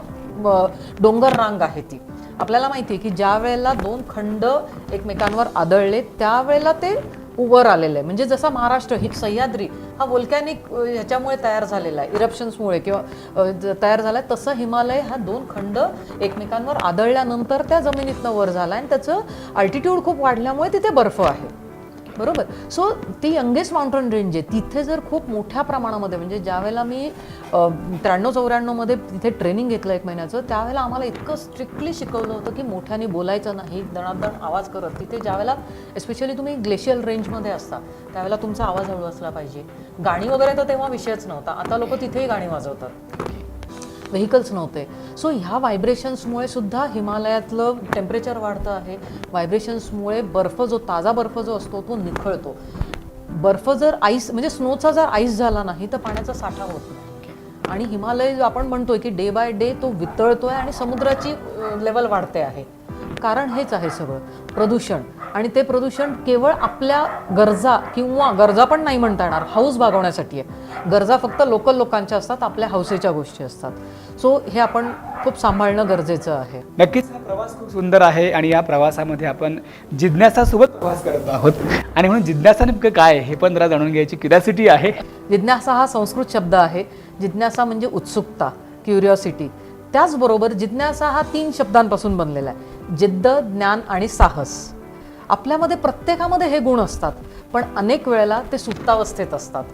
डोंगर रांग आहे ती. आपल्याला माहिती आहे की ज्या वेळेला 2 खंड एकमेकांवर आदळले त्यावेळेला ते वर आलेलं आहे. म्हणजे जसा महाराष्ट्र ही सह्याद्री हा वोल्कॅनिक ह्याच्यामुळे तयार झालेला आहे, इरप्शन्समुळे किंवा तयार झाला आहे, तसं हिमालय हा 2 खंड एकमेकांवर आदळल्यानंतर त्या जमिनीतनं वर झाला आणि त्याचं अल्टिट्यूड खूप वाढल्यामुळे तिथे बर्फ आहे, बरोबर. सो ती यंगेस्ट माउंटन रेंज आहे, तिथे जर खूप मोठ्या प्रमाणामध्ये, म्हणजे ज्यावेळेला मी 93-94 मध्ये तिथे ट्रेनिंग घेतलं 1 महिन्याचं, त्यावेळेला आम्हाला इतकं स्ट्रिक्टली शिकवलं होतं की मोठ्याने बोलायचं नाही, दणादण आवाज करत. तिथे ज्यावेळेला एस्पेशली तुम्ही ग्लेशियल रेंजमध्ये असता त्यावेळेला तुमचा आवाज हळू असला पाहिजे. गाणी वगैरे तर तेव्हा विषयच नव्हता, आता लोक तिथेही गाणी वाजवतात, व्हेकल्स नव्हते. सो ह्या व्हायब्रेशन्समुळे सुद्धा हिमालयातलं टेम्परेचर वाढतं आहे. व्हायब्रेशन्समुळे ताजा बर्फ जो असतो तो निखळतो. बर्फ जर आईस म्हणजे स्नोचा जर आईस झाला नाही तर पाण्याचा साठा होत नाही. आणि हिमालय आपण म्हणतोय की डे बाय डे तो वितळतोय आणि समुद्राची लेवल वाढते आहे. कारण हेच आहे सगळं प्रदूषण. आणि ते प्रदूषण केवळ आपल्या गरजा पण नाही म्हणता येणार, हाऊस भागवण्यासाठी आहे. गरजा फक्त लोकल लोकांच्या असतात, आपल्या हौसेच्या गोष्टी असतात. सो हे आपण खूप सांभाळणं गरजेचं आहे. नक्कीच हा प्रवास खूप सुंदर आहे आणि या प्रवासामध्ये आपण जिज्ञासासोबत प्रवास करत आहोत आणि म्हणून जिज्ञासा नेमकं काय हे पण जरा जाणून घ्यायची क्युरिओसिटी आहे. जिज्ञासा हा संस्कृत शब्द आहे. जिज्ञासा म्हणजे उत्सुकता, क्युरिओसिटी. त्याचबरोबर जिज्ञासा हा 3 शब्दांपासून बनलेला आहे, जिद्द, ज्ञान आणि साहस. आपल्यामध्ये प्रत्येकामध्ये हे गुण असतात, पण अनेक वेळेला ते सुप्तावस्थेत असतात,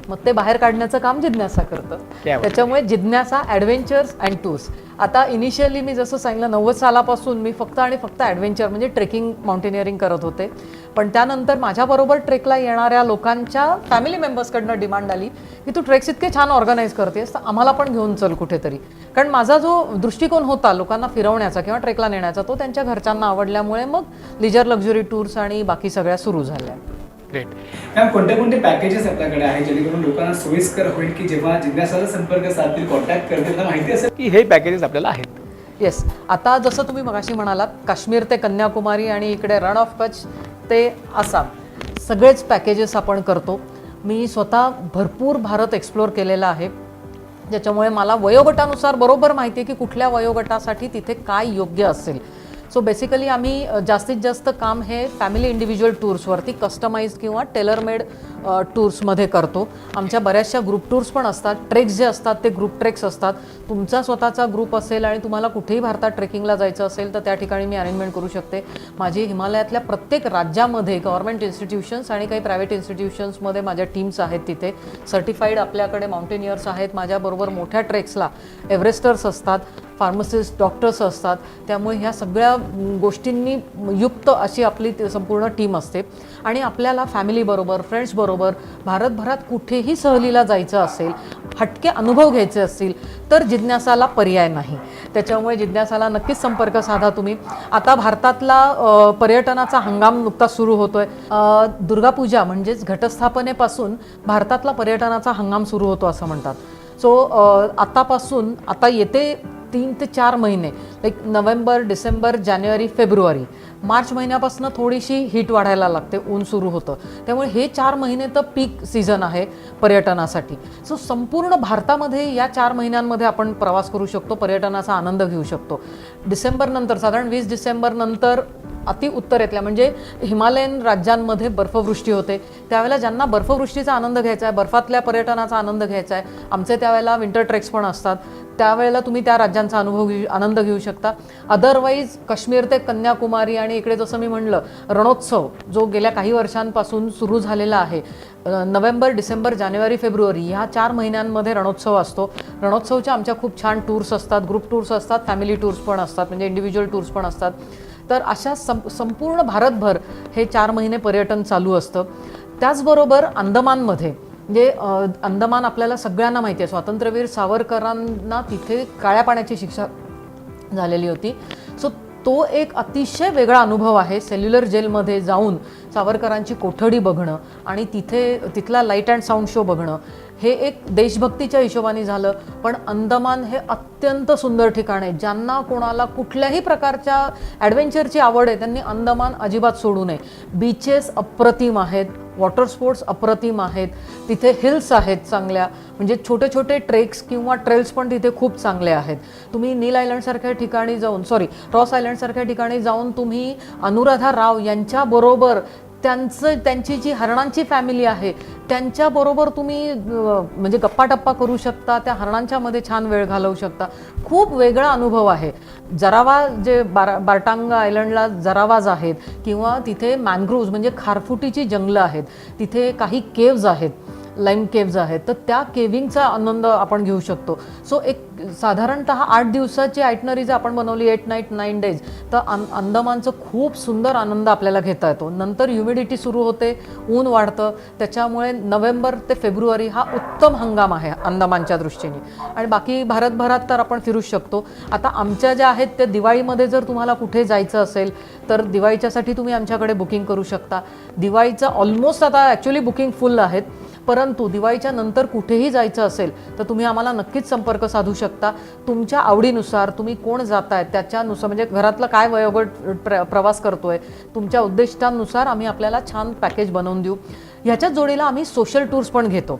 मग ते बाहेर काढण्याचं काम जिज्ञासा करतं. त्याच्यामुळे जिज्ञासा, ॲडव्हेंचर्स अँड टूर्स. आता इनिशियली मी जसं सांगितलं 90 सालापासून मी फक्त ॲडव्हेंचर म्हणजे ट्रेकिंग, माउंटेनिअरिंग करत होते. पण त्यानंतर माझ्याबरोबर ट्रेकला येणाऱ्या लोकांच्या फॅमिली मेंबर्सकडनं डिमांड आली की तू ट्रेक्स इतके छान ऑर्गनाईज करतेस तर आम्हाला पण घेऊन चल कुठेतरी. कारण माझा जो दृष्टिकोन होता लोकांना फिरवण्याचा किंवा ट्रेकला नेण्याचा तो त्यांच्या घरच्यांना आवडल्यामुळे मग लिजर लक्झरी टूर्स आणि बाकी सगळ्या सुरू झाल्या. ग्रेट. मॅम कोणते कोणते पॅकेजेस आपल्याकडे आहेत जेणेकरून लोकांना सोयीस्कर होईल की जेव्हा जिज्ञासाला संपर्क साधतील कॉन्टॅक्ट करतील त्यांना माहिती असेल की हे पॅकेजेस आपल्याला आहेत. येस, आता जसं तुम्ही मगाशी म्हणालात काश्मीर ते कन्याकुमारी आणि इकडे रण ऑफ कच्छ ते आसाम सगळेच पॅकेजेस आपण करतो. मी स्वतः भरपूर भारत एक्सप्लोअर केलेला आहे, ज्याच्यामुळे मला वयोगटानुसार बरोबर माहिती आहे की कुठल्या वयोगटासाठी तिथे काय योग्य असेल. सो बेसिकली आम्ही जास्तीत जास्त काम हे फॅमिली इंडिव्हिज्युअल टूर्सवरती कस्टमाइज किंवा टेलरमेड टूर्समध्ये करतो. आमच्या बऱ्याचशा ग्रुप टूर्स पण असतात. ट्रेक्स जे असतात ते ग्रुप ट्रेक्स असतात. तुमचा स्वतःचा ग्रुप असेल आणि तुम्हाला कुठेही भारतात ट्रेकिंगला जायचं असेल तर त्या ठिकाणी मी अरेंजमेंट करू शकते. माझी हिमालयातल्या प्रत्येक राज्यामध्ये गव्हर्नमेंट इन्स्टिट्यूशन्स आणि काही प्रायव्हेट इन्स्टिट्यूशन्समध्ये माझ्या टीम्स आहेत. तिथे सर्टिफाईड आपल्याकडे माउंटेनियर्स आहेत. माझ्याबरोबर मोठ्या ट्रेक्सला एव्हरेस्टर्स असतात, फार्मसिस्ट, डॉक्टर्स असतात. त्यामुळे ह्या सगळ्या गोष्टींनी युक्त अशी आपली संपूर्ण टीम असते. आणि आपल्याला फॅमिलीबरोबर, फ्रेंड्सबरोबर भारतभरात कुठेही सहलीला जायचं असेल, हटके अनुभव घ्यायचे असतील तर जिज्ञासाला पर्याय नाही. त्याच्यामुळे जिज्ञासाला नक्कीच संपर्क साधा तुम्ही. आता भारतातला पर्यटनाचा हंगाम नुकताच सुरू होतोय. दुर्गापूजा म्हणजेच घटस्थापनेपासून भारतातला पर्यटनाचा हंगाम सुरू होतो असं म्हणतात. सो आतापासून आता येते 3 ते 4 महिने लाईक नोव्हेंबर, डिसेंबर, जानेवारी, फेब्रुवारी, मार्च महिन्यापासून थोडीशी हीट वाढायला लागते, ऊन सुरू होतं. त्यामुळे हे 4 महिने तर पीक सीझन आहे पर्यटनासाठी. सो संपूर्ण भारतामध्ये या 4 महिन्यांमध्ये आपण प्रवास करू शकतो, पर्यटनाचा आनंद घेऊ शकतो. डिसेंबरनंतर साधारण 20 डिसेंबरनंतर अति उत्तरेतल्या म्हणजे हिमालयन राज्यांमध्ये बर्फवृष्टी होते. त्यावेळेला ज्यांना बर्फवृष्टीचा आनंद घ्यायचा आहे, बर्फातल्या पर्यटनाचा आनंद घ्यायचा आहे, आमचे त्यावेळेला विंटर ट्रेक्स पण असतात. त्यावेळेला तुम्ही त्या राज्यांचा आनंद घेऊ शकता. अदरवाईज काश्मीर ते कन्याकुमारी आणि इकडे जसं मी म्हणलं रणोत्सव जो गेल्या काही वर्षांपासून सुरू झालेला आहे, नोव्हेंबर, डिसेंबर, जानेवारी, फेब्रुवारी ह्या 4 महिन्यांमध्ये रणोत्सव असतो. रणोत्सवच्या आमच्या खूप छान टूर्स असतात, ग्रुप टूर्स असतात, फॅमिली टूर्स पण असतात, म्हणजे इंडिव्हिज्युअल टूर्स पण असतात. तर अशा संपूर्ण भारतभर हे 4 महिने पर्यटन चालू असतं. त्याचबरोबर अंदमानमध्ये म्हणजे अंदमान आपल्याला सगळ्यांना माहिती आहे, स्वातंत्र्यवीर सावरकरांना तिथे काळ्या पाण्याची शिक्षा झालेली होती. सो तो एक अतिशय वेगळा अनुभव आहे. सेल्युलर जेलमध्ये जाऊन सावरकरांची कोठडी बघणं आणि तिथला लाईट अँड साऊंड शो बघणं हे एक देशभक्तीच्या हिशोबाने झालं. पण अंदमान हे अत्यंत सुंदर ठिकाण आहे. ज्यांना कोणाला कुठल्याही प्रकारच्या ॲडव्हेंचरची आवड आहे त्यांनी अंदमान अजिबात सोडू नये. बीचेस अप्रतिम आहेत, वॉटर स्पोर्ट्स अप्रतिम आहेत, तिथे हिल्स आहेत चांगल्या, म्हणजे छोटे छोटे ट्रेक्स किंवा ट्रेल्स पण तिथे खूप चांगले आहेत. तुम्ही नील आयलंडसारख्या ठिकाणी जाऊन रॉस आयलंडसारख्या ठिकाणी जाऊन तुम्ही अनुराधा राव यांच्याबरोबर त्यांची जी हरणांची फॅमिली आहे त्यांच्याबरोबर तुम्ही म्हणजे गप्पा करू शकता. त्या हरणांच्या मध्ये छान वेळ घालवू शकता. खूप वेगळा अनुभव आहे. जरावा जे बार्टांगा आयलंडला जरावाज आहेत किंवा तिथे मॅनग्रोव्ज म्हणजे खारफुटीची जंगलं आहेत, तिथे काही केव्ज आहेत, लाईम केव्ज आहेत, तर त्या केविंगचा आनंद आपण घेऊ शकतो. सो एक साधारणतः 8 दिवसाची आयटनरीज आपण बनवली, 8 नाईट 9 डेज, तर अंदमानचं खूप सुंदर आनंद आपल्याला घेता येतो. नंतर ह्युमिडिटी सुरू होते, ऊन वाढतं, त्याच्यामुळे नोव्हेंबर ते फेब्रुवारी हा उत्तम हंगाम आहे अंदमानच्या दृष्टीने. आणि बाकी भारतभरात तर आपण फिरू शकतो. आता आमच्या ज्या आहेत त्या दिवाळीमध्ये जर तुम्हाला कुठे जायचं असेल तर दिवाळीच्यासाठी तुम्ही आमच्याकडे बुकिंग करू शकता. दिवाळीचं ऑलमोस्ट आता ॲक्च्युली बुकिंग फुल आहेत, परंतु दिवाळीच्या नंतर कुठेही जायचं असेल तर तुम्ही आम्हाला नक्कीच संपर्क साधू शकता. तुमच्या आवडीनुसार तुम्ही कोण जाताय त्याच्यानुसार, म्हणजे घरातला काय वयोगट प्रवास करतोय, तुमच्या उद्दिष्टांनुसार आम्ही आपल्याला छान पॅकेज बनवून देऊ. ह्याच्याच जोडीला आम्ही सोशल टूर्स पण घेतो.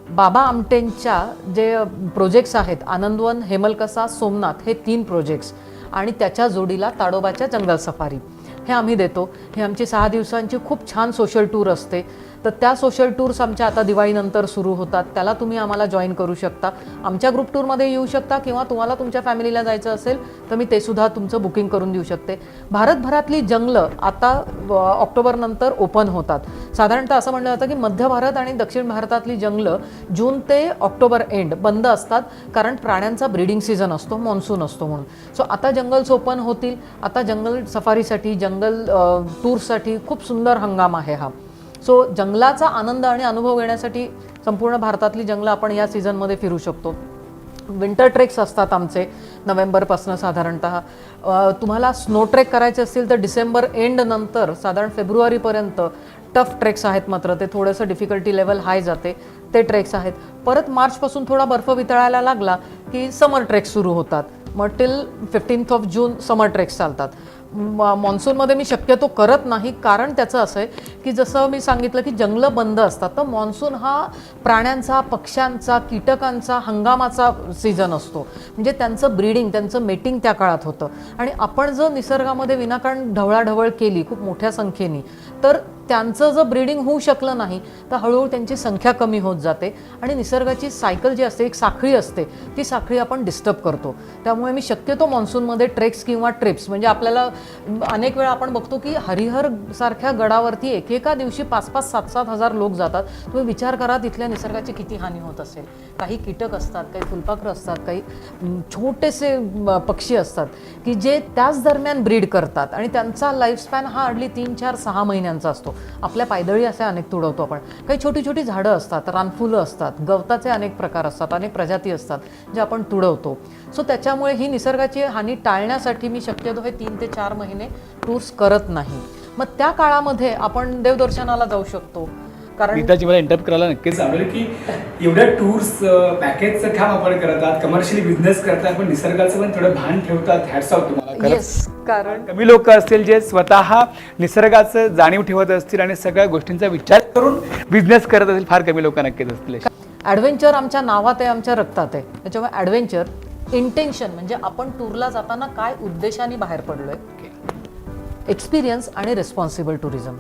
बाबा आमटेंच्या जे प्रोजेक्ट्स आहेत आनंदवन, हेमलकसा, सोमनाथ हे 3 प्रोजेक्ट्स आणि त्याच्या जोडीला ताडोबाच्या जंगल सफारी हे आम्ही देतो. हे आमची 6 दिवसांची खूप छान सोशल टूर असते. तर त्या सोशल टूर्स आमच्या आता दिवाळीनंतर सुरू होतात. त्याला तुम्ही आम्हाला जॉईन करू शकता. आमच्या ग्रुप टूरमध्ये येऊ शकता किंवा तुम्हाला तुमच्या फॅमिलीला जायचं असेल तर मी ते सुद्धा तुमचं बुकिंग करून देऊ शकते. भारतभरातली जंगलं आता ऑक्टोबरनंतर ओपन होतात. साधारणतः असं म्हणलं जातं की मध्य भारत आणि दक्षिण भारतातली जंगलं जून ते ऑक्टोबर एंड बंद असतात, कारण प्राण्यांचा ब्रीडिंग सीझन असतो, मॉन्सून असतो म्हणून. सो आता जंगल्स ओपन होतील. आता जंगल सफारीसाठी, जंगल टूर्ससाठी खूप सुंदर हंगाम आहे हा. सो जंगलाचा आनंद आणि अनुभव घेण्यासाठी संपूर्ण भारतातली जंगलं आपण या सीझनमध्ये फिरू शकतो. विंटर ट्रेक्स असतात आमचे नोव्हेंबरपासून साधारणतः. तुम्हाला स्नो ट्रेक करायचे असतील तर डिसेंबर एंड नंतर साधारण फेब्रुवारीपर्यंत टफ ट्रेक्स आहेत, मात्र ते थोडंसं डिफिकल्टी लेवल हाय जाते, ते ट्रेक्स आहेत. परत मार्चपासून थोडा बर्फ वितळायला लागला की समर ट्रेक्स सुरू होतात. मग टिल 15 जून समर ट्रेक्स चालतात. मॉन्सूनमध्ये मी शक्यतो करत नाही, कारण त्याचं असं आहे की जसं मी सांगितलं की जंगलं बंद असतात, तर मॉन्सून हा प्राण्यांचा, पक्ष्यांचा, कीटकांचा, हंगामाचा सीझन असतो. म्हणजे त्यांचं ब्रीडिंग, त्यांचं मेटिंग त्या काळात होतं. आणि आपण जर निसर्गामध्ये विनाकारण ढवळाढवळ केली खूप मोठ्या संख्येने, तर त्यांचं जर ब्रीडिंग होऊ शकलं नाही तर हळूहळू त्यांची संख्या कमी होत जाते आणि निसर्गाची सायकल जी असते, एक साखळी असते, ती साखळी आपण डिस्टर्ब करतो. त्यामुळे मी शक्यतो मॉन्सूनमध्ये ट्रेक्स किंवा ट्रिप्स, म्हणजे आपल्याला अनेक वेळा आपण बघतो की हरिहर सारख्या गडावरती एकेका दिवशी 5-5, 7-7 हजार लोक जातात. तुम्ही विचार करा तिथल्या निसर्गाची किती हानी होत असेल. काही कीटक असतात, काही फुलपाखरं असतात, काही छोटेसे पक्षी असतात की जे त्याच दरम्यान ब्रीड करतात आणि त्यांचा लाईफस्पॅन हा हार्डली 3-4-6 महिन्यांचा असतो. आपल्या पायदळी असे अनेक तुडवतो आपण. काही छोटी छोटी झाडं असतात, रानफुलं असतात, गवताचे अनेक प्रकार असतात, अनेक प्रजाती असतात जे आपण तुडवतो. सो त्याच्यामुळे ही निसर्गाची हानी टाळण्यासाठी मी शक्यतो हे 3 ते 4 महिने टूर्स करत नाही. मग त्या काळामध्ये आपण देवदर्शनाला जाऊ शकतो. कारण गीताजी, मला इंटरप्ट करायला नक्कीच आवडेल की एवढ्या टूर्स पॅकेजचं काम आपण करतात, कमर्शियली बिझनेस करतात, पण निसर्गाचं पण थोडं भान ठेवतात. हॅट्स ऑफ तुम्हाला. येस, कारण कमी लोक असतील जे स्वतः निसर्गाचं जाणीव ठेवत असतील आणि सगळ्या गोष्टींचा विचार करून बिझनेस करत असतील, फार कमी लोक नक्कीच असतील. ॲडव्हेंचर आमच्या नावात आहे, आमच्या रक्तात आहे. त्याच्यामुळे ॲडव्हेंचर इंटेन्शन म्हणजे आपण टूरला जाताना काय उद्देशाने बाहेर पडलोय, एक्सपिरियन्स आणि रिस्पॉन्सिबल टुरिझम.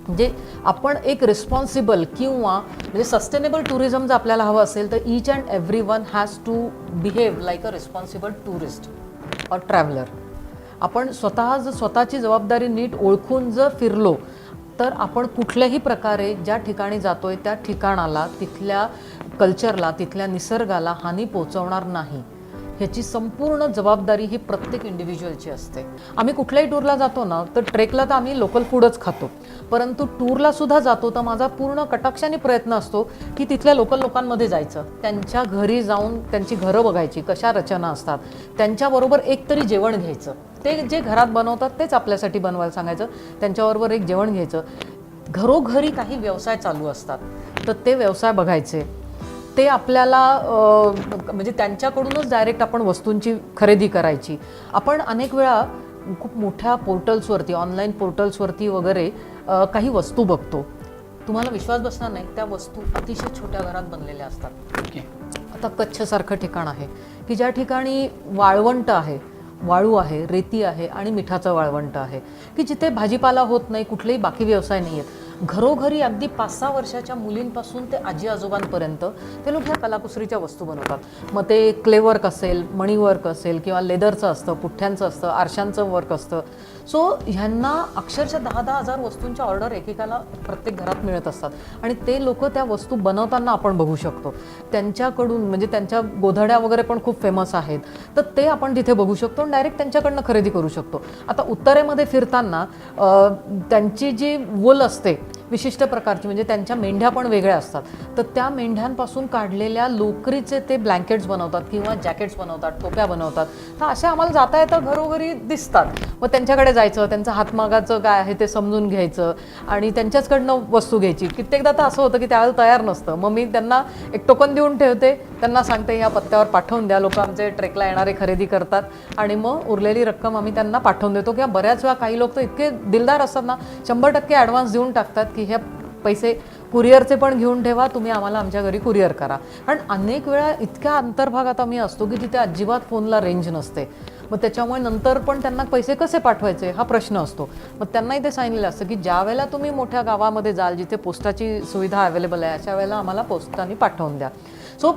म्हणजे आपण एक रिस्पॉन्सिबल किंवा म्हणजे सस्टेनेबल टुरिझम जर आपल्याला हवं असेल तर each and every one has to behave like a responsible tourist or traveller. आपण स्वतःची जबाबदारी नीट ओळखून जर फिरलो तर आपण कुठल्याही प्रकारे ज्या ठिकाणी जातोय त्या ठिकाणाला, तिथल्या कल्चरला, तिथल्या निसर्गाला हानी पोचवणार नाही. ह्याची संपूर्ण जबाबदारी ही प्रत्येक इंडिव्हिज्युअलची असते. आम्ही कुठल्याही टूरला जातो ना, तर ट्रेकला तर आम्ही लोकल फूडच खातो, परंतु टूरला सुद्धा जातो तर माझा पूर्ण कटाक्षाने प्रयत्न असतो की तिथल्या लोकल लोकांमध्ये जायचं, त्यांच्या घरी जाऊन त्यांची घरं बघायची, कशा रचना असतात, त्यांच्याबरोबर एक तरी जेवण घ्यायचं. ते जे घरात बनवतात तेच आपल्यासाठी बनवायला सांगायचं, त्यांच्याबरोबर एक जेवण घ्यायचं. घरोघरी काही व्यवसाय चालू असतात तर ते व्यवसाय बघायचे. ते आपल्याला म्हणजे त्यांच्याकडूनच डायरेक्ट आपण वस्तूंची खरेदी करायची. आपण अनेक वेळा खूप मोठ्या पोर्टल्सवरती, ऑनलाईन पोर्टल्सवरती वगैरे काही वस्तू बघतो. तुम्हाला विश्वास बसणार नाही, त्या वस्तू अतिशय छोट्या घरात बनलेल्या असतात. आता कच्छसारखं ठिकाण आहे की ज्या ठिकाणी वाळवंट आहे, वाळू आहे, रेती आहे आणि मिठाचं वाळवंट आहे की जिथे भाजीपाला होत नाही, कुठलेही बाकी व्यवसाय नाही आहेत. घरोघरी अगदी 5-6 वर्षाच्या मुलींपासून ते आजी आजोबांपर्यंत ते लोक ह्या कलाकुसरीच्या वस्तू बनवतात. मग ते क्ले वर्क असेल, मणी वर्क असेल किंवा लेदरचं असतं, पुठ्ठ्यांचं असतं, आरशांचं वर्क असतं. सो ह्यांना अक्षरशः 10-10 हजार वस्तूंच्या ऑर्डर एकेकाला प्रत्येक घरात मिळत असतात आणि ते लोक त्या वस्तू बनवताना आपण बघू शकतो. त्यांच्याकडून म्हणजे त्यांच्या गोधड्या वगैरे पण खूप फेमस आहेत, तर ते आपण तिथे बघू शकतो आणि डायरेक्ट त्यांच्याकडनं खरेदी करू शकतो. आता उत्तरेमध्ये फिरताना त्यांची जी वूल असते विशिष्ट प्रकारची, म्हणजे त्यांच्या मेंढ्या पण वेगळ्या असतात, तर त्या मेंढ्यांपासून काढलेल्या लोकरीचे ते ब्लँकेट्स बनवतात किंवा जॅकेट्स बनवतात, टोप्या बनवतात. तर अशा आम्हाला जाता येता घरोघरी दिसतात. मग त्यांच्याकडे जायचं, त्यांचं हातमागाचं काय आहे ते समजून घ्यायचं आणि त्यांच्याचकडनं वस्तू घ्यायची. कित्येकदा तर असं होतं की त्यावेळेला तयार नसतं, मग मी त्यांना एक टोकन देऊन ठेवते, त्यांना सांगते ह्या पत्त्यावर पाठवून द्या. लोक आमचे ट्रेकला येणारे खरेदी करतात आणि मग उरलेली रक्कम आम्ही त्यांना पाठवून देतो. किंवा बऱ्याच वेळा काही लोक तर इतके दिलदार असतात ना, 100% ॲडव्हान्स देऊन टाकतात की हे पैसे कुरिअरचे पण घेऊन ठेवा, तुम्ही आम्हाला आमच्या घरी कुरिअर करा. कारण अनेक वेळा इतक्या अंतर्भागात आम्ही असतो की तिथे अजिबात फोनला रेंज नसते. मग त्याच्यामुळे नंतर पण त्यांना पैसे कसे पाठवायचे हा प्रश्न असतो. मग त्यांनाही ते सांगितलेलं असतं की ज्या वेळेला तुम्ही मोठ्या गावामध्ये जाल जिथे पोस्टाची सुविधा अवेलेबल आहे, अशा वेळेला आम्हाला पोस्टाने पाठवून द्या. सो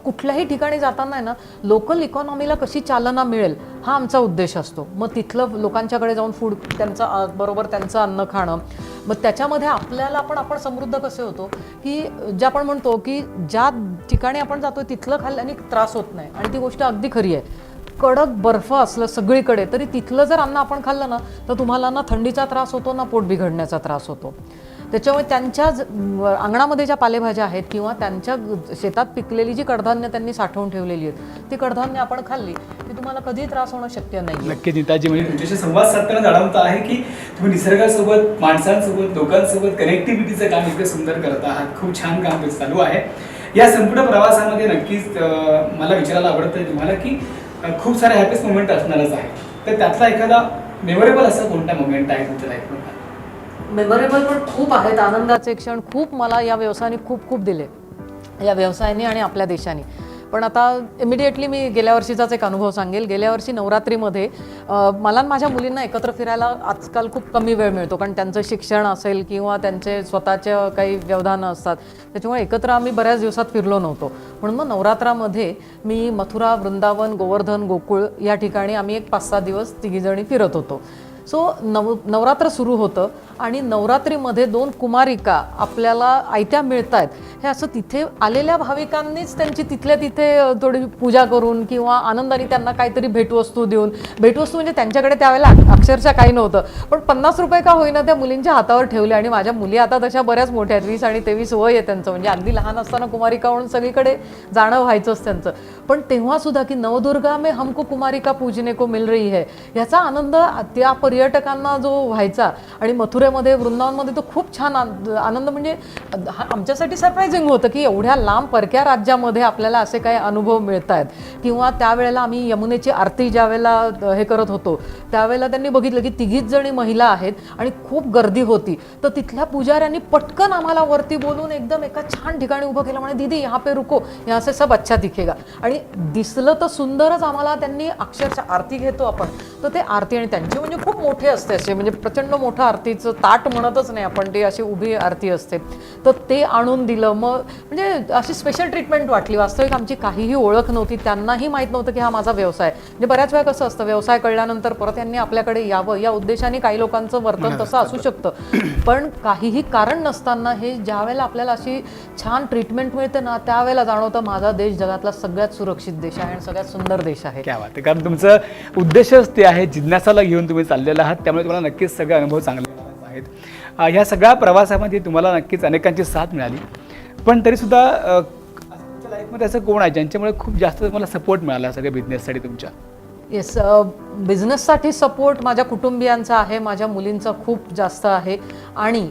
कुठल्याही ठिकाणी जाताना आहे ना, लोकल इकॉनॉमीला कशी चालना मिळेल हा आमचा उद्देश असतो. मग तिथलं लोकांच्याकडे जाऊन फूड त्यांचं बरोबर त्यांचं अन्न खाणं, मग त्याच्यामध्ये आपल्याला आपण समृद्ध कसे होतो की जे आपण म्हणतो की ज्या ठिकाणी आपण जातो तिथलं खाल्ल्याने त्रास होत नाही. आणि ती गोष्ट अगदी खरी आहे. कडक बर्फ असलं सगळीकडे तरी तिथलं जर अन्न आपण खाल्लं ना तर तुम्हाला ना थंडीचा त्रास होतो ना पोट बिघडण्याचा त्रास होतो. त्याच्यामुळे त्यांच्या अंगणामध्ये ज्या पालेभाज्या आहेत किंवा त्यांच्या शेतात पिकलेली जी कडधान्य त्यांनी साठवून ठेवलेली आहेत ती कडधान्य आपण खाल्ली की तुम्हाला कधीही त्रास होणं शक्य नाही. नक्कीच नीताजी, म्हणजे तुमच्याशी संवाद साधताना जाणवत आहे की तुम्ही निसर्गासोबत, माणसांसोबत, लोकांसोबत कनेक्टिव्हिटीचं काम इतकं सुंदर करत आहात. खूप छान काम तुमचं चालू आहे. या संपूर्ण प्रवासामध्ये नक्कीच मला विचारायला आवडतं तुम्हाला की खूप सारे हॅपीस्ट मोमेंट असणारच आहे, तर त्यातला एखादा मेमोरेबल असा कोणता मोमेंट आहे तुमच्या लाईफमध्ये? मेमोरेबल पण खूप आहेत. आनंदाचे क्षण खूप मला या व्यवसायाने खूप खूप दिले, या व्यवसायाने आणि आपल्या देशाने. पण आता इमिडिएटली मी गेल्या वर्षीचाच एक अनुभव सांगेल. गेल्या वर्षी नवरात्रीमध्ये मला आणि माझ्या मुलींना एकत्र फिरायला आजकाल खूप कमी वेळ मिळतो, कारण त्यांचं शिक्षण असेल किंवा त्यांचे स्वतःच्या काही व्यवधानं असतात, त्याच्यामुळे एकत्र आम्ही बऱ्याच दिवसात फिरलो नव्हतो. म्हणून मग नवरात्रामध्ये मी मथुरा, वृंदावन, गोवर्धन, गोकुळ या ठिकाणी आम्ही एक 5-6 दिवस तिघीजणी फिरत होतो. सो नवरात्र सुरू होतं आणि नवरात्रीमध्ये 2 कुमारिका आपल्याला आयत्या मिळत आहेत हे असं तिथे आलेल्या भाविकांनीच त्यांची तिथल्या तिथे थोडी पूजा करून किंवा आनंदाने त्यांना काहीतरी भेटवस्तू देऊन, भेटवस्तू म्हणजे त्यांच्याकडे त्यावेळेला अक्षरशः काही नव्हतं, पण 50 रुपये का होईना त्या मुलींच्या हातावर ठेवले. आणि माझ्या मुली आता तशा बऱ्याच मोठ्या आहेत, 20 आणि 23 वय आहे त्यांचं, म्हणजे अगदी लहान असताना कुमारिका म्हणून सगळीकडे जाणं व्हायचंच त्यांचं. पण तेव्हा सुद्धा की नवदुर्गा में हमको कुमारिका पूजने को मिल रही है याचा आनंद त्या पर्यटकांना जो व्हायचा. आणि मथुरेमध्ये, वृंदावनमध्ये तो खूप छान आनंद, म्हणजे आमच्यासाठी सरप्रायझिंग होतं की एवढ्या लांब परक्या राज्यामध्ये आपल्याला असे काही अनुभव मिळत आहेत. किंवा त्यावेळेला आम्ही यमुनेची आरती ज्या वेळेला हे करत होतो त्यावेळेला त्यांनी बघितलं की 3घीच जणी महिला आहेत आणि खूप गर्दी होती, तर तिथल्या पुजाऱ्यांनी पटकन आम्हाला वरती बोलून एकदम एका छान ठिकाणी उभं केलं. म्हणे दीदी यहाँ पे रुको, यहाँ से सब अच्छा दिखेगा. आणि दिसलं तर सुंदरच आम्हाला. त्यांनी अक्षरशः आरती घेतो आपण तर ते आरती, आणि त्यांची म्हणजे खूप मोठे असते असे, म्हणजे प्रचंड मोठं आरतीचं ताट म्हणतच नाही आपण, ते अशी उभी आरती असते, तर ते आणून दिलं. मग म्हणजे अशी स्पेशल ट्रीटमेंट वाटली. वास्तविक आमची काहीही ओळख नव्हती, त्यांनाही माहीत नव्हतं की हा माझा व्यवसाय. म्हणजे बऱ्याच वेळा कसं असतं, व्यवसाय कळल्यानंतर परत यांनी आपल्याकडे यावं या उद्देशाने काही लोकांचं वर्तन तसं असू शकतं, पण काहीही कारण नसताना हे ज्या वेळेला आपल्याला अशी छान ट्रीटमेंट मिळते ना त्यावेळेला जाणवतं माझा देश जगातला सगळ्यात सुरक्षित देश आहे आणि सगळ्यात सुंदर देश आहे. क्या बात आहे, कारण तुमचं उद्देशच ते आहे, जिज्ञासाला घेऊन तुम्ही चाललेला आहात, त्यामुळे तुम्हाला नक्कीच सगळे अनुभव चांगले आहेत. ह्या सगळ्या प्रवासामध्ये तुम्हाला नक्कीच अनेकांची साथ मिळाली, पण तरीसुद्धा तुमच्या लाईफमध्ये असं कोण आहे ज्यांच्यामुळे खूप जास्त तुम्हाला सपोर्ट मिळाला सगळ्या बिझनेससाठी तुमच्या? येस, बिझनेससाठी सपोर्ट माझ्या कुटुंबियांचा आहे, माझ्या मुलींचा खूप जास्त आहे. आणि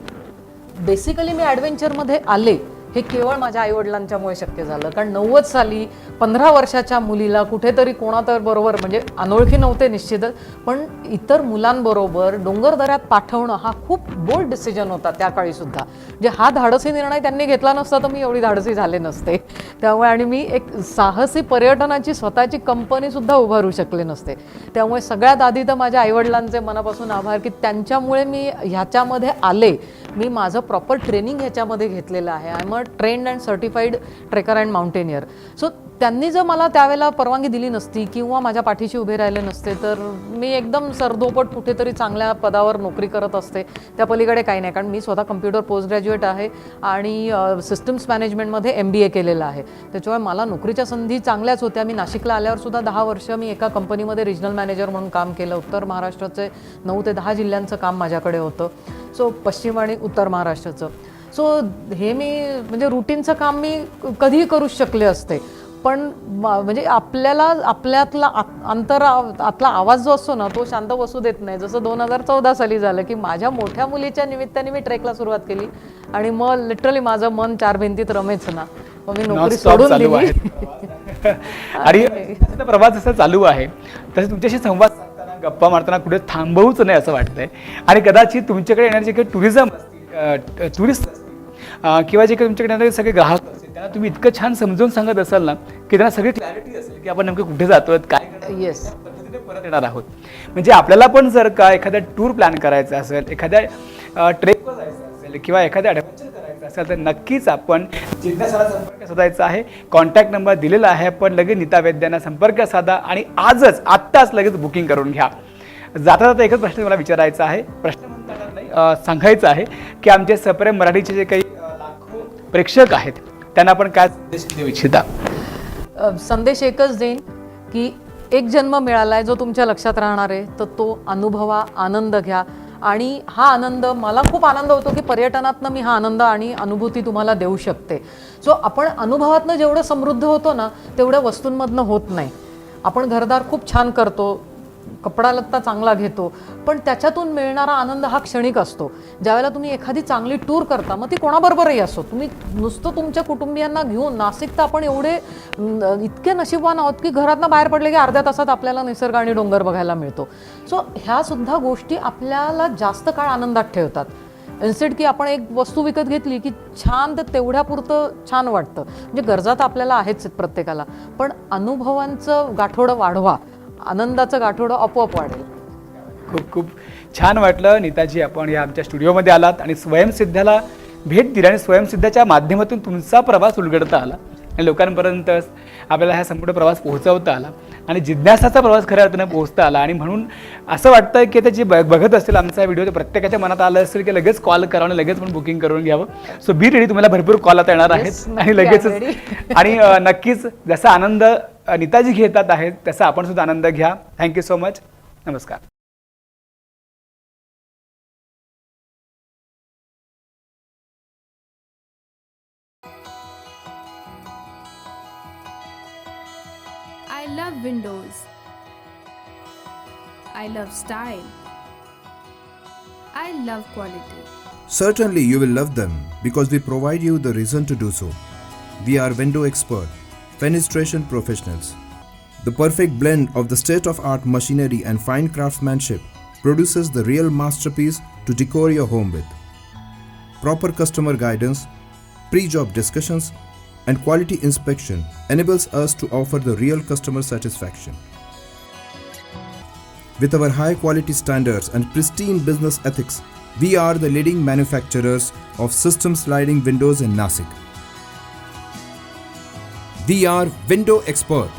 बेसिकली मी ॲडव्हेंचरमध्ये आले हे केवळ माझ्या आईवडिलांच्यामुळे शक्य झालं, कारण 90 साली 15 वर्षाच्या मुलीला कुठेतरी कोणातर बरोबर, म्हणजे अनोळखी नव्हते निश्चितच, पण इतर मुलांबरोबर डोंगरदऱ्यात पाठवणं हा खूप बोल्ड डिसिजन होता त्या काळी सुद्धा. म्हणजे हा धाडसी निर्णय त्यांनी घेतला नसता तर मी एवढी धाडसी झाले नसते त्यामुळे, आणि मी एक साहसी पर्यटनाची स्वतःची कंपनीसुद्धा उभारू शकले नसते. त्यामुळे सगळ्यात आधी तर माझ्या आईवडिलांचे मनापासून आभार की त्यांच्यामुळे मी ह्याच्यामध्ये आले. मी माझं प्रॉपर ट्रेनिंग ह्याच्यामध्ये घेतलेलं आहे. I am a trained and certified trekker and mountaineer. So त्यांनी जर मला त्यावेळेला परवानगी दिली नसती किंवा माझ्या पाठीशी उभे राहिले नसते तर मी एकदम सरदोपट कुठेतरी चांगल्या पदावर नोकरी करत असते. त्या पलीकडे काही नाही, कारण मी स्वतः कम्प्युटर पोस्ट ग्रॅज्युएट आहे आणि सिस्टम्स मॅनेजमेंटमध्ये MBA केलेलं आहे. त्याच्यामुळे मला नोकरीच्या संधी चांगल्याच होत्या. मी नाशिकला आल्यावर सुद्धा 10 वर्ष मी एका कंपनीमध्ये रिजनल मॅनेजर म्हणून काम केलं. उत्तर महाराष्ट्राचे 9 ते 10 जिल्ह्यांचं काम माझ्याकडे होतं. सो पश्चिम आणि उत्तर महाराष्ट्राचं. सो हे मी म्हणजे रुटीनचं काम मी कधीही करू शकले असते, पण म्हणजे आपल्यातला आतला आवाज जो असतो ना तो शांत बसू देत नाही. जसं 2014 साली झालं की माझ्या मोठ्या मुलीच्या निमित्ताने मी ट्रेकला सुरुवात केली आणि मग लिटरली माझं मन 4 भिंतीत रमेच ना, मग मी नोकरी सोडून दिली. आणि प्रवास जसा चालू आहे तसं तुमच्याशी संवाद साधताना, गप्पा मारताना कुठे थांबवूच नाही असं वाटतंय. आणि कदाचित तुमच्याकडे येणारे जे काही टुरिस्ट किंवा जे काही तुमच्याकडे येणारे सगळे ग्राहक असतील त्यांना तुम्ही इतकं छान समजून सांगत असाल ना की त्यांना सगळी क्लॅरिटी असेल की आपण नेमकं कुठे जातोय, काय येस पद्धतीने परत येणार आहोत. म्हणजे आपल्याला पण जर का एखादा टूर प्लॅन करायचा असेल, एखाद्या ट्रेकवर जायचं असेल किंवा एखाद्या ॲडव्हेंचर करायचं असेल तर नक्कीच आपण जिज्ञासाला संपर्क साधायचा आहे. कॉन्टॅक्ट नंबर दिलेला आहे, पण लगेच नीता वैद्यांना संपर्क साधा आणि आत्ताच लगेच बुकिंग करून घ्या. जाता जाता एकच प्रश्न मला विचारायचा आहे, प्रश्न म्हणता नाही सांगायचं आहे की आमचे सप्रेम मराठीचे जे काही लाखो प्रेक्षक आहेत त्यांना आपण काय संदेश देऊ इच्छिता? संदेश एकच देईन की एक जन्म मिळाला आहे जो तुमच्या लक्षात राहणार आहे, तर तो अनुभवा, आनंद घ्या आणि हा आनंद मला खूप आनंद होतो की पर्यटनातनं मी हा आनंद आणि अनुभूती तुम्हाला देऊ शकते. सो आपण अनुभवातनं जेवढं समृद्ध होतो ना तेवढ्या वस्तूंमधनं होत नाही. आपण घरदार खूप छान करतो, कपडा लत्ता चांगला घेतो, पण त्याच्यातून मिळणारा आनंद हा क्षणिक असतो. ज्यावेळेला तुम्ही एखादी चांगली टूर करता, मग ती कोणाबरोबरही असो, तुम्ही नुसतं तुमच्या कुटुंबियांना घेऊन नाशिक तर आपण एवढे इतके नशीबवान आहोत की घरातनं बाहेर पडले की अर्ध्या तासात आपल्याला निसर्ग आणि डोंगर बघायला मिळतो. सो ह्या सुद्धा गोष्टी आपल्याला जास्त काळ आनंदात ठेवतात. इन्स्टेड की आपण एक वस्तू विकत घेतली की छान तर तेवढ्यापुरतं छान वाटतं. म्हणजे गरजा तर आपल्याला आहेच प्रत्येकाला, पण अनुभवांचं गाठोडं वाढवा, आनंदाचं गाठोडं आपोआप वाढेल. खूप खूप छान वाटलं नीताजी, आपण या आमच्या स्टुडिओमध्ये आलात आणि स्वयंसिद्धाला भेट दिली आणि स्वयंसिद्धाच्या माध्यमातून तुमचा प्रवास उलगडता आला आणि लोकांपर्यंत आपल्याला हा संपूर्ण प्रवास पोहोचवता आला आणि जिज्ञासाचा प्रवास खऱ्या अर्थानं पोहोचता आला. आणि म्हणून असं वाटतं की आता जे बघत असतील आमचा व्हिडिओ, तर प्रत्येकाच्या मनात आलं असेल की लगेच कॉल करावं आणि लगेच पण बुकिंग करून घ्यावं. सो बी रेडी, तुम्हाला भरपूर कॉल आता येणार आहेत आणि लगेचच आणि नक्कीच जसा आनंद नीताजी घेतात आहेत तसा आपण सुद्धा आनंद घ्या. Thank you so much. नमस्कार. I love windows. I love style. I love quality. Certainly you will love them because we provide you the reason to do so. We are window expert, fenestration professionals. The perfect blend of the state-of-art machinery and fine craftsmanship produces the real masterpiece to decor your home with. Proper customer guidance, pre-job discussions, and quality inspection enables us to offer the real customer satisfaction. With our high quality standards and pristine business ethics, we are the leading manufacturers of system sliding windows in Nasik. We are Window Expert.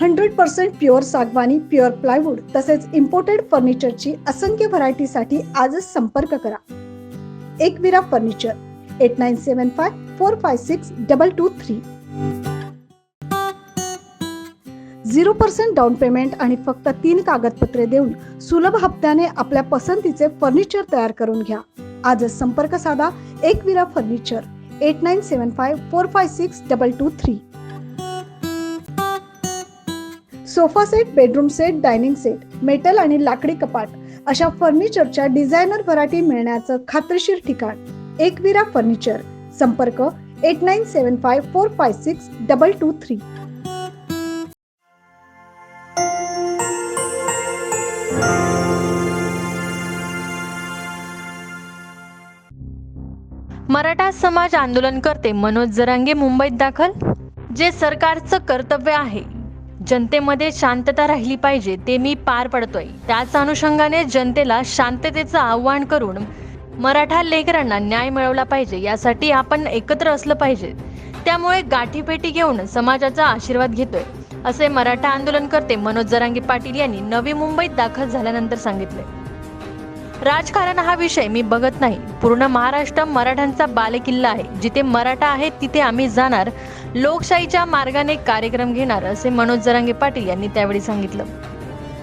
Hundred 100% pure सागवानी, pure plywood तसेच imported फर्निचरची असंख्य व्हरायटीसाठी आजच संपर्क करा. Ekvira furniture 8975456223. 0% down payment आणि फक्त 3 कागदपत्रे देऊन सुलभ हप्त्याने आपल्या पसंतीचे फर्निचर तयार करून घ्या. आजच संपर्क साधा. Ekvira furniture 8975456223. Sofa set, bedroom set, dining set, metal आणि लाकडी कपाट अशा फर्निचरच्या डिझायनर व्हरायटी मिळण्याचं खात्रीशीर ठिकाण एकविरा फर्निचर. संपर्क 8975456223. मराठा समाज आंदोलनकर्ते मनोज जरांगे मुंबईत दाखल. जे सरकारचं कर्तव्य आहे, जनतेमध्ये शांतता राहिली पाहिजे, ते मी पार पडतोय. त्याच अनुषंगाने जनतेला शांततेचं आव्हान करून मराठा लेकरांना न्याय मिळवला पाहिजे, यासाठी आपण एकत्र असलं पाहिजे. त्यामुळे गाठीपेटी घेऊन समाजाचा आशीर्वाद घेतोय, असे मराठा आंदोलनकर्ते मनोज जरांगे पाटील यांनी नवी मुंबईत दाखल झाल्यानंतर सांगितले. राजकारण हा विषय मी बघत नाही. पूर्ण महाराष्ट्र मराठ्यांचा बालेकिल्ला आहे. जिथे मराठा आहे तिथे आम्ही जाणार, लोकशाहीच्या मार्गाने कार्यक्रम घेणार, असे मनोज जरांगे पाटील यांनी त्यावेळी सांगितलं.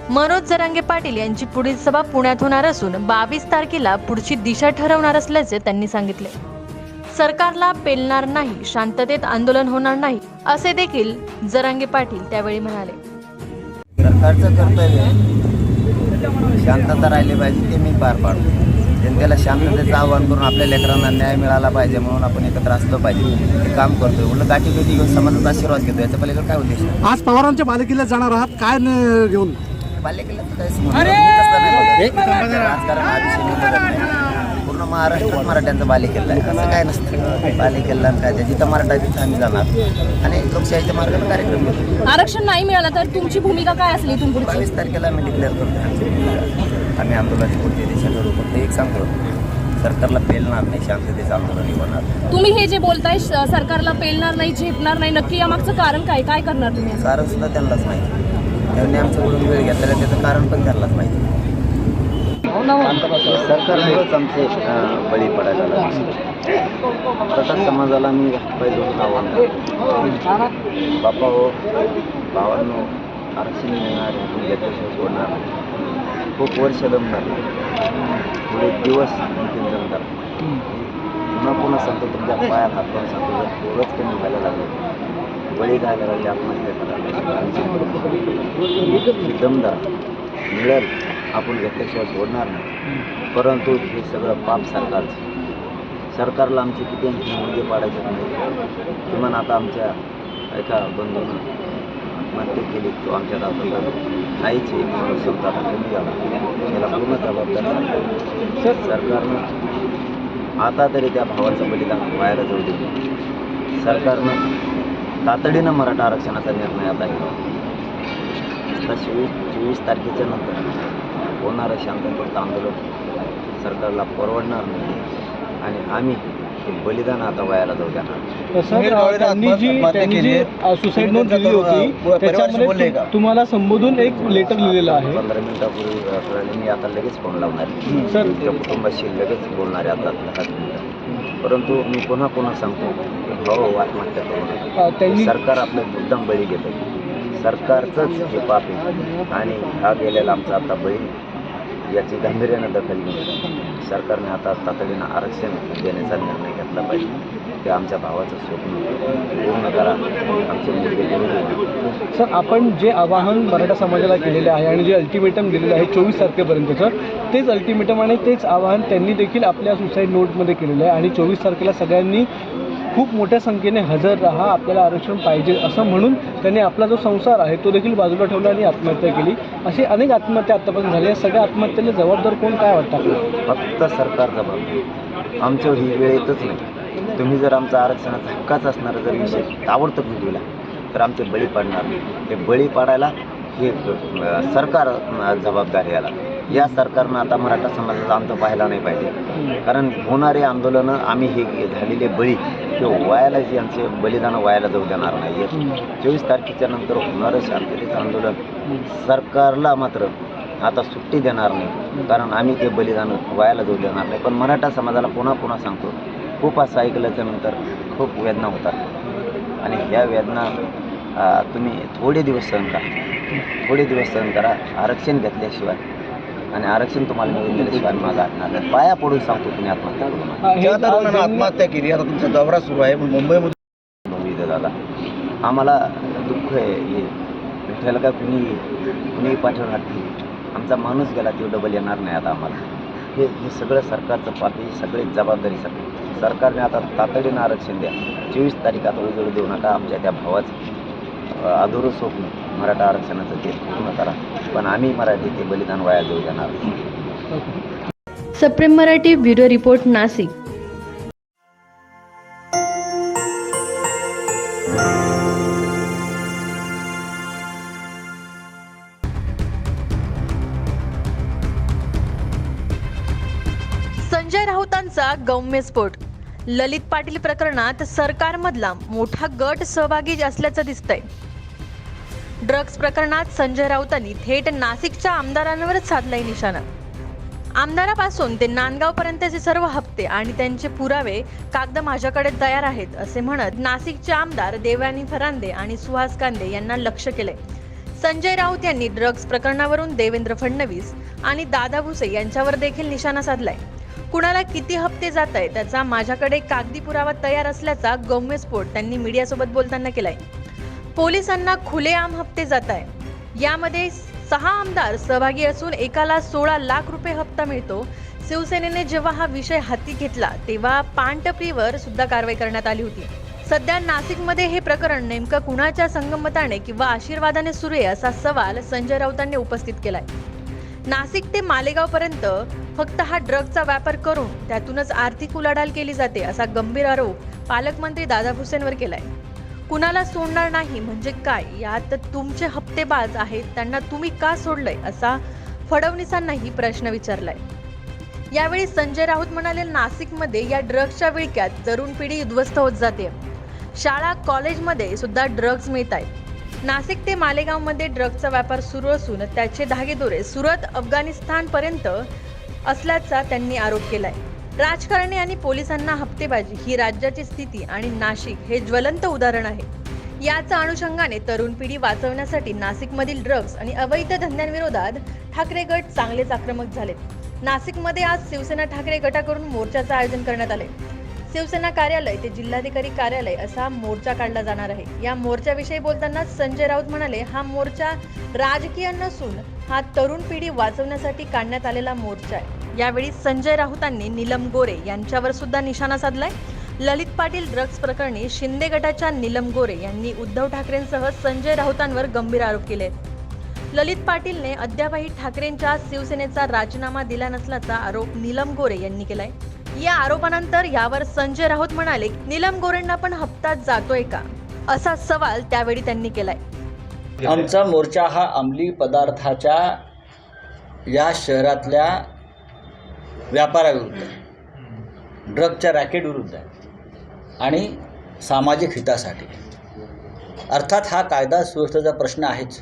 मनोज जरांगे पाटील यांची पुढील सभा पुण्यात होणार असून 22 तारखेला पुढची दिशा ठरवणार असल्याचे त्यांनी सांगितले. सरकारला पेलणार नाही, शांततेत आंदोलन होणार नाही, असे देखील जरांगे पाटील त्यावेळी म्हणाले. सरकारचं कर्तव्य शांतता राहिली पाहिजे, ते मी पार पाडतो. जनतेला शांततेचं आवाहन करून आपल्या लेकरांना न्याय मिळाला पाहिजे म्हणून आपण एकत्र असलं पाहिजे, हे काम करतोय. उलट गाठीभेटी घेऊन समाजाचा आशीर्वाद घेतो, याच्या पलीकडे काय उद्देश आहे? आज पवारांच्या बालेकिल्ल्यात जाणार आहात, काय घेऊन? बालेकिल्ल्याचं काय राजकारण हा विषय मी बघत नाही. पूर्ण महाराष्ट्रात मराठ्यांचा बालेकिल्ला आहे, असं काय नसतं. बालेकिल्ला काय ते, जिथं मराठा तिथं आम्ही जाणार आणि लोकशाहीच्या मार्गाने कार्यक्रम घेतो. आरक्षण नाही मिळालं तर तुमची भूमिका काय असली इथून पुढची? 22 तारखेला आम्ही डिक्लेअर करतो आम्ही आंदोलनाची कोणती दिशा करू. फक्त एक सांगतो, सरकारला पेलणार नाही, शांततेचं आंदोलन होणार. तुम्ही हे जे बोलताय सरकारला पेलणार नाही, झेपणार नाही, नक्की यामागचं कारण काय करणार तुम्ही? कारण सुद्धा त्यांनाच माहिती. त्यांनी आमच्याकडून वेळ घेतलेला त्याचं कारण पण ठरलंच पाहिजे. सरकारमुळेच आमचे बळी पडायला लागले. तसंच समाजाला मी पाहिजे आव्हान बापा हो, भावांनो, आरक्षण मिळणार आहे घेतल्याशिवाय सोडणार नाही. खूप वर्ष दमणार, थोडे दिवस आणखी जमणार. पुन्हा पुन्हा सांगतो, तुमच्या पायात हात पण सांगतो, जर थोडंच कमी व्हायला लागलं, बळी घायला लागले, आत्महत्या करायला दमदार मिळेल, आपण घेतल्याशिवाय सोडणार नाही. परंतु हे सगळं पाप सरकारला आमची किती मुलगे पाडायचे नाही. किमान आता आमच्या एका बंधूनं आत्महत्या केली, तो आमच्या राहतो नाहीच एक समजा कमी झाला, त्याला पूर्ण जबाबदार सरकारनं आता तरी त्या भावाचं बलिदान व्हायला जाऊ दे. सरकारनं तातडीनं मराठा आरक्षणाचा निर्णय आता घ्यावा. 24 तारखेच्या नंतर होणारं शांततेचं आंदोलन सरकारला परवडणार नाही आणि आम्ही हे बलिदान आता व्हायला जाऊ द्या. त्यांनी जी सुसाईड नोट दिली होती त्याच्यामध्ये तुम्हाला संबोधून एक लेटर लिहिलेलं आहे. 15 मिनिटापूर्वी कळले. मी आता लगेच फोन लावणार आहे सर, त्या कुटुंबाशी लगेच बोलणार आहे आता 10 मिनिटं. परंतु मी पुन्हा सांगतो की भाऊ आत्महत्या करू. सरकार आपलं मुद्दाम बळी घेतं. सरकारचंच हे पाप आहे आणि हा गेलेला आमचा आता बळी याची गांभीर्यानं दखल घेऊन सरकारने आता तातडीनं आरक्षण देण्याचा निर्णय घेतला पाहिजे. ते आमच्या भावाचं स्वप्न पूर्ण करा, आमचे मुलगे पूर्ण. सर, आपण जे आवाहन मराठा समाजाला केलेले आहे आणि जे अल्टिमेटम दिलेलं आहे 24 तारखेपर्यंतचं, तेच अल्टिमेटम आणि तेच आवाहन त्यांनी देखील आपल्या सुसाईड नोटमध्ये केलेलं आहे आणि 24 तारखेला सगळ्यांनी खूप मोठ्या संख्येने हजर राहा, आपल्याला आरक्षण पाहिजे असं म्हणून त्यांनी आपला जो संसार आहे तो देखील बाजूला ठेवला आणि आत्महत्या केली. अशी अनेक आत्महत्या आत्तापर्यंत झाल्या. सगळ्या आत्महत्येला जबाबदार कोण, काय वाटतं आपल्याला? फक्त सरकार जबाबदार. आमच्यावर ही वेळ येतच नाही. तुम्ही जर आमचा आरक्षणाचा हक्काच असणारा जर विषय ताबडतोब दिला तर आमचे बळी पाडणार नाही. हे बळी पाडायला हे सरकार जबाबदार याला. या सरकारनं आता मराठा समाजाचा अंत पाहायला नाही पाहिजे. कारण होणारे आंदोलनं आम्ही हे झालेले बळी हे व्हायला जे आमचे बलिदान व्हायला जाऊ देणार नाही. 24 तारखेच्या नंतर होणारं शांततेचं आंदोलन सरकारला मात्र आता सुट्टी देणार नाही. कारण आम्ही ते बलिदान व्हायला जाऊ देणार नाही. पण मराठा समाजाला पुन्हा सांगतो, खूप असं ऐकल्याच्या नंतर खूप वेदना होतात आणि ह्या वेदना तुम्ही थोडे दिवस सहन करा. आरक्षण घेतल्याशिवाय आणि आरक्षण तुम्हाला मिळून दिल्याशिवाय माझा पाया पडून सांगतो, तुम्ही आत्महत्या करू नका. ज्या तरुणानं आत्महत्या केली, आता तुमचा दौरा सुरू आहे मुंबईमध्ये दादा, आम्हाला दुःख आहे. हे विठ्ठल का कुणी पाठवणार नाही. आमचा माणूस गेला तो डबल येणार नाही आता आम्हाला. हे सगळं सरकारचं पाप, ही सगळी जबाबदारी सरकारने आता तातडीनं आरक्षण द्या. 24 तारीख आता उजळ देऊ नका. आमच्या त्या भावाचं अधुरं स्वप्न मराठा आरक्षणाचं ते पूर्ण करा. पण आम्ही मराठी ते बलिदान वाया जाऊ देणार. सप्रेम मराठी ब्युरो रिपोर्ट, नाशिक. संजय राऊतांचा गौम्यस्फोट. ललित पाटील प्रकरणात सरकारमधला मोठा गट सहभागी असल्याचं दिसतंय. ड्रग्ज प्रकरणात संजय राऊतांनी थेट नाशिकच्या आमदारांवरच साधलाय निशाणा. आमदारापासून ते नांदगाव पर्यंतचे सर्व हप्ते आणि त्यांचे पुरावे कागद माझ्याकडे तयार आहेत असे म्हणत नाशिकचे आमदार देवयानी फरांदे आणि सुहास कांदे यांना लक्ष केलंय. संजय राऊत यांनी ड्रग्ज प्रकरणावरून देवेंद्र फडणवीस आणि दादा भुसे यांच्यावर देखील निशाणा साधलाय. कुणाला किती हप्ते जात आहे त्याचा माझ्याकडे कागदी पुरावा तयार असल्याचा गौम्यस्फोट त्यांनी मीडियासोबत बोलताना केलाय. पोलिसांना खुलेआम हप्ते जात आहे. यामध्ये 6 आमदार सहभागी असून एकाला 16 लाख रुपये हप्ता मिळतो. शिवसेनेने जेव्हा हा विषय हाती घेतला तेव्हा पानटपरीवर सुद्धा कारवाई करण्यात आली होती. सध्या नाशिकमध्ये हे प्रकरण नेमकं कुणाच्या संगमताने किंवा आशीर्वादाने सुरू आहे असा सवाल संजय राऊतांनी उपस्थित केलाय. नाशिक ते मालेगाव पर्यंत फक्त हा ड्रग्जचा व्यापार करून त्यातूनच आर्थिक उलाढाल केली जाते असा गंभीर आरोप पालकमंत्री दादा भुसेंवर केलाय. कुणाला सोडणार नाही म्हणजे काय, यात तुमचे हप्तेबाज आहेत त्यांना तुम्ही का सोडलंय असा फडणवीसांनाही प्रश्न विचारलाय. यावेळी संजय राऊत म्हणाले, नाशिकमध्ये या ड्रग्जच्या विळख्यात तरुण पिढी उद्ध्वस्त होत जाते. शाळा कॉलेजमध्ये सुद्धा ड्रग्ज मिळत आहेत. नाशिक ते मालेगावमध्ये ड्रग्जचा व्यापार सुरू असून त्याचे धागेदोरे सुरत अफगाणिस्तानपर्यंत असल्याचा त्यांनी आरोप केलाय. राजकारणी आणि पोलिसांना हप्तेबाजी ही राज्याची स्थिती आणि नाशिक हे ज्वलंत उदाहरण आहे. याचा अनुषंगाने तरुण पिढी वाचवण्यासाठी नाशिकमधील ड्रग्ज आणि अवैध धंद्यांविरोधात ठाकरे गट चांगलेच आक्रमक झाले. नाशिकमध्ये आज शिवसेना ठाकरे गटाकडून मोर्चाचं आयोजन करण्यात आले. शिवसेना कार्यालय ते जिल्हाधिकारी कार्यालय असा मोर्चा काढला जाणार आहे. या मोर्चाविषयी बोलताना संजय राऊत म्हणाले, हा मोर्चा राजकीय नसून हा तरुण पिढी वाचवण्यासाठी काढण्यात आलेला मोर्चा आहे. यावेळी संजय राऊतांनी नीलम गोरे यांच्यावर सुद्धा निशाणा साधलाय. ललित पाटील ड्रग्ज प्रकरणी शिंदे गटाच्या नीलम गोरे यांनी उद्धव ठाकरेंसह संजय राऊतांवर गंभीर आरोप केले. ललित पाटीलने अद्यापही ठाकरेंच्या शिवसेनेचा राजीनामा दिला नसल्याचा आरोप नीलम गोरे यांनी केलाय. या आरोपानंतर यावर संजय राऊत म्हणाले, नीलम गोरेंना पण हप्ता जातोय का, असा सवाल त्यावेळी त्यांनी केलाय. आमचा मोर्चा हा अंमली पदार्थाच्या या शहरातल्या व्यापाराविरुद्ध आहे, ड्रगच्या रॅकेटविरुद्ध आहे आणि सामाजिक हितासाठी. अर्थात हा कायदा सुव्यवस्थेचा प्रश्न आहेच.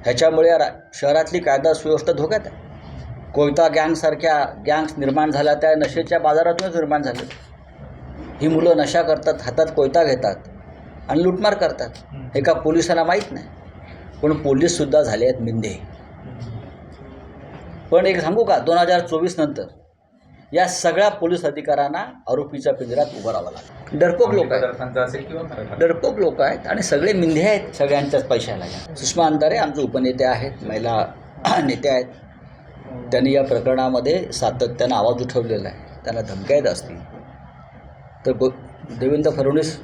ह्याच्यामुळे शहरातली कायदा सुव्यवस्था धोक्यात आहे. कोयता गँगसारख्या गँग्स निर्माण झाल्या, त्या नशेच्या बाजारातूनच निर्माण झाले. ही मुलं नशा करतात, हातात कोयता घेतात आणि लुटमार करतात. हे का पोलिसांना माहीत नाही, पण पोलीससुद्धा झाले आहेत मिंधे. पण एक सांगू का, 2024 नंतर या सगळ्या पोलीस अधिकाऱ्यांना आरोपीच्या पिंजऱ्यात उभं राहावं लागतं. डरपोक लोक आहेत आणि सगळे मिंधे आहेत सगळ्यांच्याच पैशाला. सुषमा अंधारे आमचे उपनेते आहेत, महिला नेते आहेत. त्यांनी या प्रकरणामध्ये सातत्यानं आवाज उठवलेला आहे. त्यांना धमक्या येत असतील तर देवेंद्र फडणवीस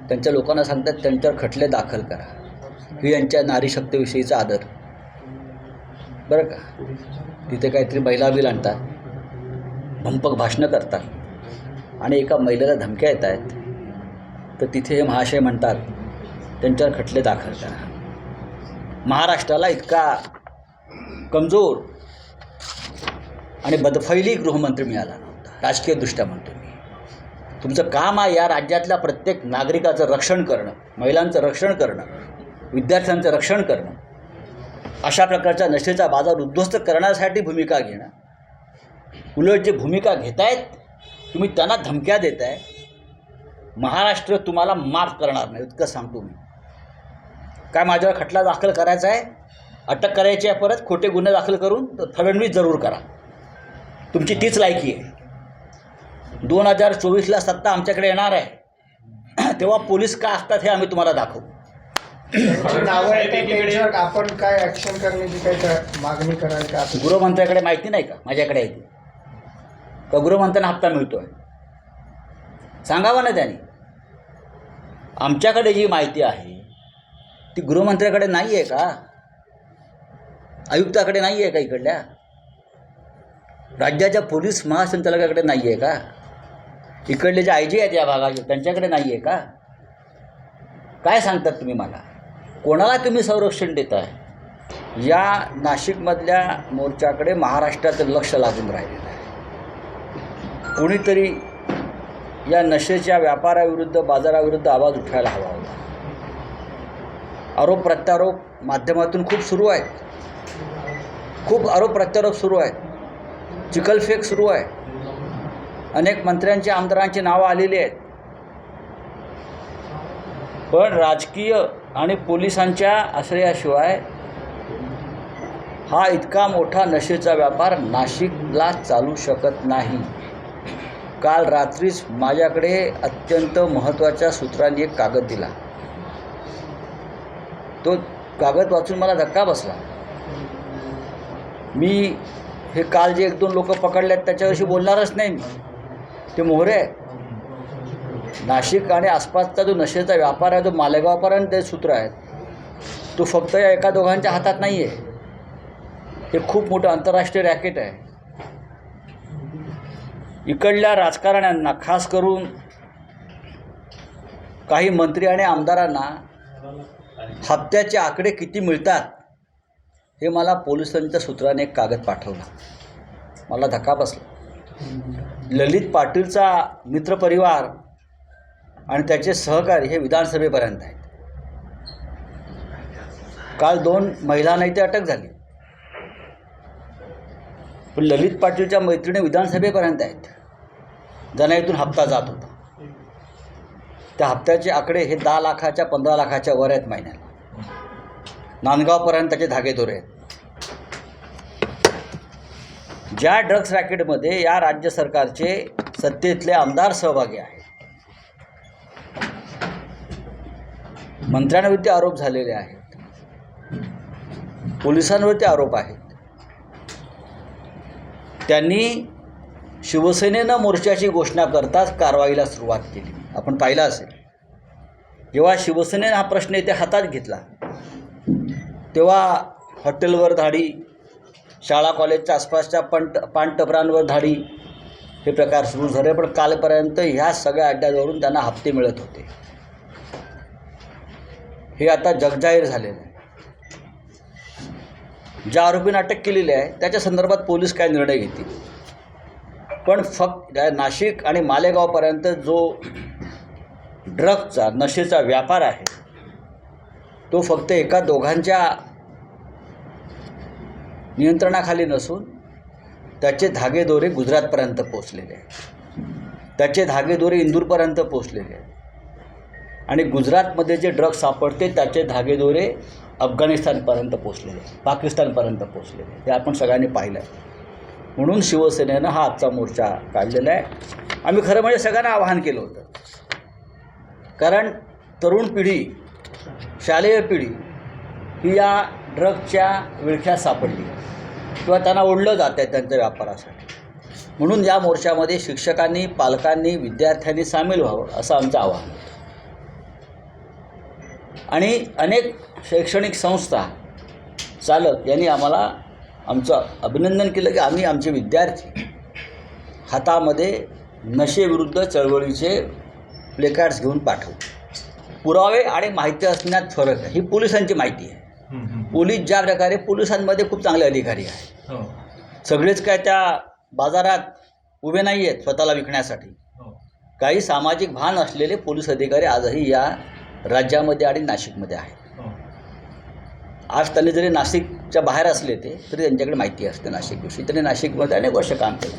त्यांच्या लोकांना सांगतात त्यांच्यावर खटले दाखल करा. ही यांच्या नारीशक्तीविषयीचा आदर बरं का. तिथे काहीतरी महिला बिल आणतात, भंपक भाषणं करतात आणि एका महिलेला धमक्या येत आहेत, तर तिथे हे महाशय म्हणतात त्यांच्यावर खटले दाखल करा. महाराष्ट्राला इतका कमजोर आणि बदफैली गृहमंत्री मिळाला नव्हता. राजकीयदृष्ट्या म्हणतो मी. तुमचं काम आहे या राज्यातल्या प्रत्येक नागरिकाचं रक्षण करणं, महिलांचं रक्षण करणं, विद्यार्थ्यांचं रक्षण करणं, अशा प्रकारच्या नशेचा बाजार उद्ध्वस्त करण्यासाठी भूमिका घेणं. उलट जे भूमिका घेत आहेत तुम्ही त्यांना धमक्या देत आहे. महाराष्ट्र तुम्हाला माफ करणार नाही इतकं सांगतो मी. काय माझ्यावर खटला दाखल करायचा आहे, अटक करायची आहे, परत खोटे गुन्हे दाखल करून तर फडणवीस जरूर करा. तुमची तीच लायकी आहे. 2024ला सत्ता आमच्याकडे येणार आहे, तेव्हा पोलीस का असतात हे आम्ही तुम्हाला दाखवू. आपण काय ॲक्शन करण्याची काय मागणी कराल का? गृहमंत्र्याकडे माहिती नाही का माझ्याकडे आहे ती, का गृहमंत्र्यांना हप्ता मिळतो आहे? सांगावं ना त्यांनी. आमच्याकडे जी माहिती आहे ती गृहमंत्र्याकडे नाही आहे का, आयुक्ताकडे नाही आहे का, इकडल्या राज्याच्या पोलीस महासंचालकाकडे नाही आहे का, इकडले जे IG आहेत या भागाचे त्यांच्याकडे नाही आहे का? काय सांगतात तुम्ही मला? कोणाला तुम्ही संरक्षण देताय? या नाशिकमधल्या मोर्चाकडे महाराष्ट्राचं लक्ष लागून राहिलेलं आहे. कोणीतरी या नशेच्या व्यापाराविरुद्ध, बाजाराविरुद्ध आवाज उठवायला हवा होता. आरोप प्रत्यारोप माध्यमातून खूप सुरू आहेत, खूप आरोप प्रत्यारोप सुरू आहेत, चिखलफेक सुरू आहे. अनेक मंत्र्यांची, आमदारांची नावं आलेली आहेत. पण राजकीय आणि पोलिसांच्या आश्रयाशिवाय हा इतका मोठा नशेचा व्यापार नाशिकला चालू शकत नाही. काल रात्रीच माझ्याकडे अत्यंत महत्त्वाच्या सूत्रांनी एक कागद दिला. तो कागद वाचून मला धक्का बसला. मी हे काल जे 1-2 लोक पकडले आहेत त्याच्याविषयी बोलणारच नाही मी. ते मोहरे आहेत. नाशिक आणि आसपासचा जो नशेचा व्यापार आहे, जो मालेगावपर्यंत ते सूत्र आहेत, तो फक्त या 1-2 हातात नाही आहे. हे खूप मोठं आंतरराष्ट्रीय रॅकेट आहे. इकडल्या राजकारण्यांना, खास करून काही मंत्री आणि आमदारांना हप्त्याचे आकडे किती मिळतात हे मला पोलिसांच्या सूत्राने एक कागद पाठवला. मला धक्का बसला. ललित पाटीलचा मित्रपरिवार आणि त्याचे सहकारी हे विधानसभेपर्यंत आहेत. काल 2 महिलांना इथे अटक झाली. पण ललित पाटीलच्या मैत्रिणी विधानसभेपर्यंत आहेत, ज्यांना इथून हप्ता जात होता. त्या हप्त्याचे आकडे हे 10 लाखाच्या 15 लाखाच्या वर आहेत महिन्याला. नांदगावपर्यंत त्याचे धागेदोरे आहेत. ज्या ड्रग्स रॅकेटमध्ये या राज्य सरकारचे सत्तेतले आमदार सहभागी आहेत, मंत्र्यांवरती आरोप झालेले आहेत, पोलिसांवरती आरोप आहेत. त्यांनी शिवसेनेनं मोर्चाची घोषणा करताच कारवाईला सुरुवात केली. आपण पाहिलं असेल, जेव्हा शिवसेनेनं हा प्रश्न इथे हातात घेतला तेव्हा हॉटेलवर धाडी, शाळा कॉलेजच्या आसपासच्या पानटपरांवर धाडी हे प्रकार सुरू झाले. पण कालपर्यंत ह्या सगळ्या अड्ड्यावरून त्यांना हप्ते मिळत होते. हे आता जगजाहीर झालेलं आहे. ज्या आरोपींना अटक केलेली आहे त्याच्या संदर्भात पोलीस काय निर्णय घेतील, पण फक्त नाशिक आणि मालेगावपर्यंत जो ड्रग्सचा नशेचा व्यापार आहे तो फक्त एका दोघांच्या नियंत्रणाखाली नसून त्याचे धागेदोरे गुजरातपर्यंत पोचलेले आहेत, त्याचे धागेदोरे इंदूरपर्यंत पोचलेले आहेत. आणि गुजरातमध्ये जे ड्रग्स सापडते त्याचे धागेदोरे अफगाणिस्तानपर्यंत पोचलेले, पाकिस्तानपर्यंत पोचलेले. हे आपण सगळ्यांनी पाहिलं आहे. म्हणून शिवसेनेनं हा आजचा मोर्चा काढलेला आहे. आम्ही खरं म्हणजे सगळ्यांना आवाहन केलं होतं, कारण तरुण पिढी, शालेय पिढी ही या ड्रग्सच्या विळख्यात सापडली किंवा त्यांना ओढलं जात आहे त्यांच्या व्यापारासाठी. म्हणून या मोर्चामध्ये शिक्षकांनी, पालकांनी, विद्यार्थ्यांनी सामील व्हावं असं आमचं आवाहन होतं. आणि अनेक शैक्षणिक संस्था चालक यांनी आम्हाला आमचं अभिनंदन केलं की आम्ही आमचे विद्यार्थी हातामध्ये नशेविरुद्ध चळवळीचे प्लेकार्ड्स घेऊन पाठवू. पुरावे आणि माहिती असण्यात फरक आहे. ही पोलिसांची माहिती आहे. पोलीस ज्या प्रकारे, पोलिसांमध्ये खूप चांगले अधिकारी आहेत. सगळेच काय त्या बाजारात उभे नाही आहेत स्वतःला विकण्यासाठी. काही सामाजिक भान असलेले पोलीस अधिकारी आजही या राज्यामध्ये आणि नाशिकमध्ये आहेत. आज त्यांनी जरी नाशिकच्या बाहेर असले ते तरी त्यांच्याकडे माहिती असते नाशिकविषयी. त्यांनी नाशिकमध्ये अनेक वर्ष काम केलं.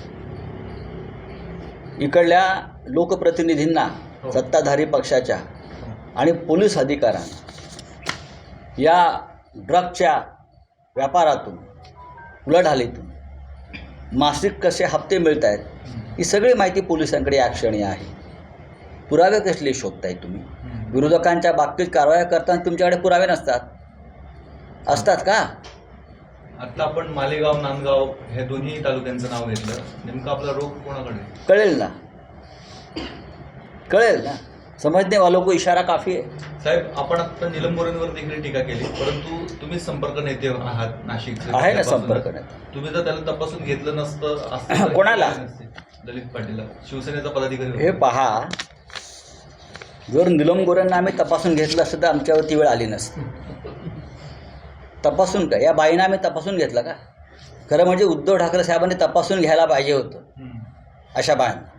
इकडल्या लोकप्रतिनिधींना, सत्ताधारी पक्षाच्या आणि पोलीस अधिकाऱ्यांना या ड्रग्सच्या व्यापारातून, उलाढालीतून मासिक कसे हप्ते मिळत आहेत ही सगळी माहिती पोलिसांकडे या क्षणी आहे. पुरावे कसले शोधताय तुम्ही? विरोधकांच्या बाबतीत कारवाया करताना तुमच्याकडे पुरावे नसतात, असतात का? आता आपण मालेगाव, नांदगाव हे दोन्ही तालुक्यांचं नाव घेतलं. नेमकं आपला रोग कोणाकडे? कळेल ना. समझने वालों को इशारा काफी आहे. साहेब, आपण आता नीलम गोरेंवर देखील टीका केली, परंतु तुम्ही संपर्क नेते आहात नाशिकचे. आहे ना संपर्क नेते. तुम्ही जर त्याला तपासून घेतलं नसतं कोणाला? ललित पाटीलला, शिवसेनेचा पदाधिकारी. हे पहा, जर नीलम गोरेंना आम्ही तपासून घेतलं असतं तर आमच्यावरती वेळ आली नसती. तपासून काय, या बाईंना आम्ही तपासून घेतलं का? खरं म्हणजे उद्धव ठाकरे साहेबांनी तपासून घ्यायला पाहिजे होतं. अशा बायांना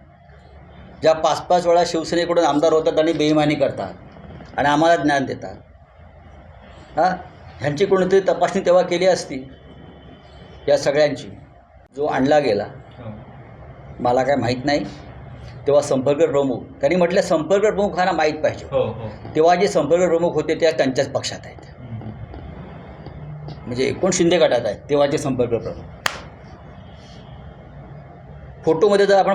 ज्या 5-5 वेळा शिवसेनेकडून आमदार होतात आणि बेईमानी करतात आणि आम्हाला ज्ञान देतात, ह्यांची कोणीतरी तपासणी तेव्हा केली असती. या सगळ्यांची जो आणला गेला मला काय माहीत नाही. तेव्हा संपर्क प्रमुख, त्यांनी म्हटलं संपर्क प्रमुखांना माहीत पाहिजे. तेव्हा जे संपर्क प्रमुख होते त्या त्यांच्याच पक्षात आहेत, म्हणजे एकूण शिंदे गटात आहेत तेव्हाचे संपर्क प्रमुख. फोटोमध्ये जर आपण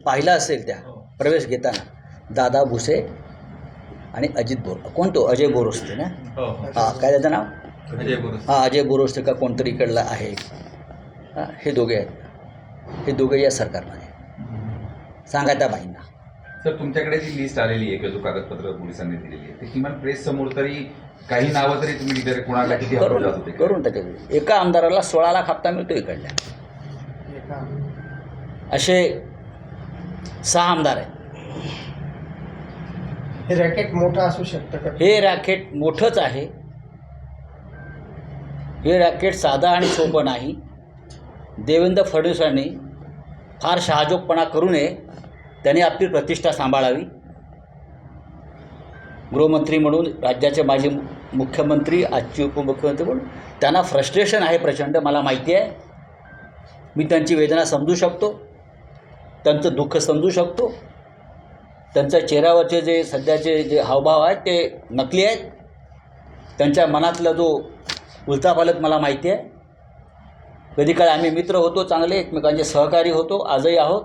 पाहिलं असेल त्या प्रवेश घेताना दादा भुसे आणि अजित बोर, कोण तो अजय बोरस्ते ना, काय त्याचं नाव? अजय बोरस्ते का कोणतरी इकडला आहे. हे दोघे आहेत. हे दोघे या सरकारमध्ये. सांगा त्या बाईंना. सर, तुमच्याकडे जी लिस्ट आलेली आहे किंवा जो कागदपत्र पोलिसांनी दिलेली आहे ते किमान प्रेस समोर तरी काही नावं तरी तुम्ही तिथे कोणाला किती करून त्याच्याकडे एका आमदाराला 16 लाख हप्ता मिळतो इकडल्या. असे 6 आमदार आहेत. हे रॅकेट मोठं असू शकतं का? हे रॅकेट मोठंच आहे. हे रॅकेट साधा आणि सोपं नाही. देवेंद्र फडणवीसांनी फार शहाजोगपणा करू नये. त्यांनी आपली प्रतिष्ठा सांभाळावी. गृहमंत्री म्हणून, राज्याचे माजी मुख्यमंत्री, आजचे उपमुख्यमंत्री, पण त्यांना फ्रस्ट्रेशन आहे प्रचंड, मला माहिती आहे. मी त्यांची वेदना समजू शकतो, त्यांचं दुःख समजू शकतो. त्यांच्या चेहऱ्यावरचे जे सध्याचे जे हावभाव आहेत ते नकली आहेत. त्यांच्या मनातला जो उलथापालथ मला माहिती आहे. कधी काळ आम्ही मित्र होतो, चांगले एकमेकांचे सहकारी होतो, आजही आहोत.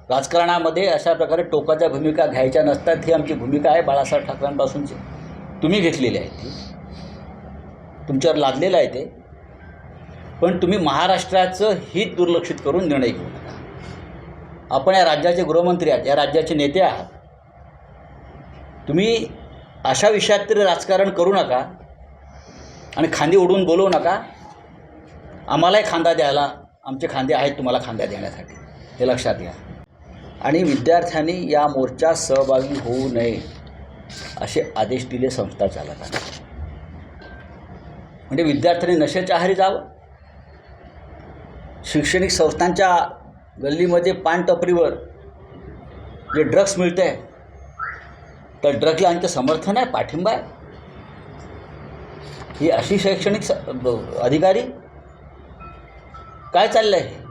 राजकारणामध्ये अशा प्रकारे टोकाच्या भूमिका घ्यायच्या नसतात, ही आमची भूमिका आहे बाळासाहेब ठाकरेंपासूनची. तुम्ही घेतलेली आहे ती, तुमच्यावर लादलेलं आहे ते. पण तुम्ही महाराष्ट्राचं हित दुर्लक्षित करून निर्णय घेऊ नका. आपण या राज्याचे गृहमंत्री आहात, या राज्याचे नेते आहात. तुम्ही अशा विषयात तरी राजकारण करू नका आणि खांदे उडवून बोलवू नका. आम्हालाही खांदा द्यायला आमचे खांदे आहेत तुम्हाला खांदा देण्यासाठी, हे लक्षात घ्या. आणि विद्यार्थ्यांनी या मोर्चात सहभागी होऊ नये असे आदेश दिले संस्था चालकांना. म्हणजे विद्यार्थ्यांनी नशेच्या आहारी जावं. शैक्षणिक संस्थांच्या गल्लीमध्ये पानटपरीवर जे ड्रग्स मिळते आहे, तर ड्रग्सला आमचं समर्थन आहे, पाठिंबा आहे. ही अशी शैक्षणिक अधिकारी काय चाललं आहे?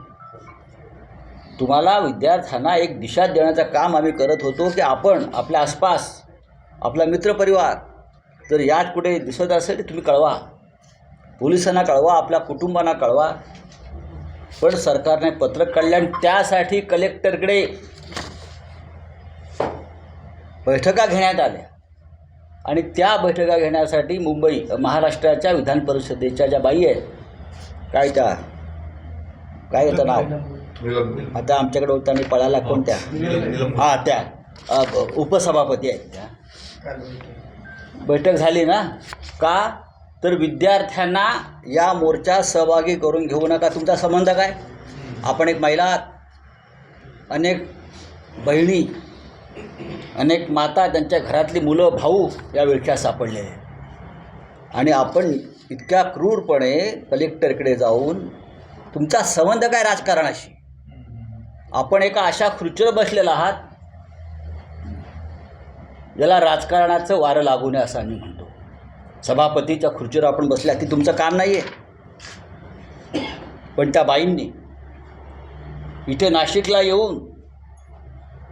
तुम्हाला विद्यार्थ्यांना एक दिशा देण्याचं काम आम्ही करत होतो की आपण आपल्या आसपास आपला मित्रपरिवार जर यात कुठे दिसत असेल तर तुम्ही कळवा, पोलिसांना कळवा, आपल्या कुटुंबांना कळवा. पण सरकारने पत्रक काढले आणि त्यासाठी कलेक्टरकडे बैठका घेण्यात आल्या. आणि त्या बैठका घेण्यासाठी महाराष्ट्राच्या विधान परिषदेच्या ज्या बाई आहेत, काय येतं नाव आता आमच्याकडे होताना पळाला, कोणत्या, त्या उपसभापती आहेत, त्या बैठक झाली ना. का तर विद्यार्थ्यांना या मोर्चात सहभागी करून घेऊ नका. तुमचा संबंध काय? आपण एक महिला, अनेक बहिणी, अनेक माता, त्यांच्या घरातली मुलं, भाऊ या विळख्यात सापडले आहे. आणि आपण इतक्या क्रूरपणे कलेक्टरकडे जाऊन तुमचा संबंध काय राजकारणाशी? आपण एका अशा खुर्चीवर बसलेला आहात ज्याला राजकारणाचं वारं लागू नये असं आम्ही म्हणतो. सभापतीच्या खुर्चीवर आपण बसल्या, ती तुमचं काम नाही आहे. पण त्या बाईंनी इथे नाशिकला येऊन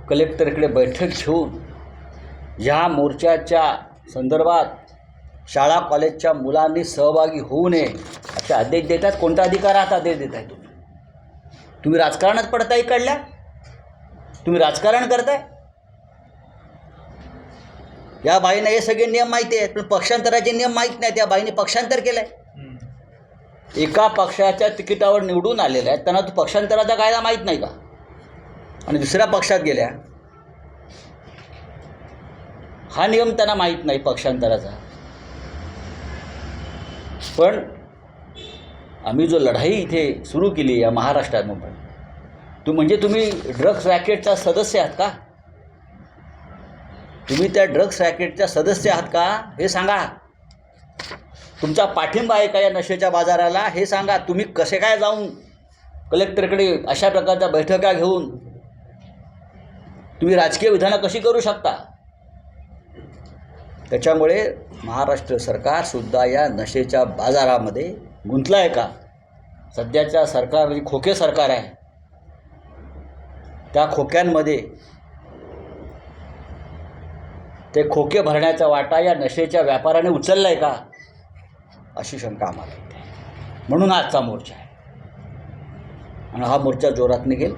कलेक्टरकडे बैठक घेऊन या मोर्चाच्या संदर्भात शाळा कॉलेजच्या मुलांनी सहभागी होऊ नये असे आदेश देतात. कोणता अधिकारात आदेश देत आहे तुम्ही? तुम्ही राजकारणात पडताय इकडल्या, तुम्ही राजकारण करताय. या बाईंना हे सगळे नियम माहिती आहेत, पण पक्षांतराचे नियम माहीत नाहीत. या बाईने पक्षांतर केलं आहे. एका पक्षाच्या तिकिटावर निवडून आलेल्या आहेत, त्यांना तो पक्षांतराचा कायदा माहीत नाही का? आणि दुसऱ्या पक्षात गेल्या, हा नियम त्यांना माहीत नाही पक्षांतराचा. पण आम्ही जो लढाई इथे सुरू केली या महाराष्ट्रात, म्हणजे तुम्ही ड्रग्स रॅकेटचा सदस्य आहात का? तुम्ही त्या ड्रग्स रॅकेटच्या सदस्य आहात का हे सांगा. तुमचा पाठिंबा आहे का या नशेच्या बाजाराला हे सांगा. तुम्ही कसे काय जाऊन कलेक्टरकडे अशा प्रकारच्या बैठका घेऊन तुम्ही राजकीय विधानं कशी करू शकता? त्याच्यामुळे महाराष्ट्र सरकारसुद्धा या नशेच्या बाजारामध्ये गुंतलं आहे का? सध्याच्या सरकार म्हणजे खोके सरकार आहे. त्या खोक्यांमध्ये ते खोके भरण्याचा वाटा या नशेच्या व्यापाराने उचलला आहे का अशी शंका आम्हाला येते. म्हणून आजचा मोर्चा आहे आणि हा मोर्चा जोरात निघेल.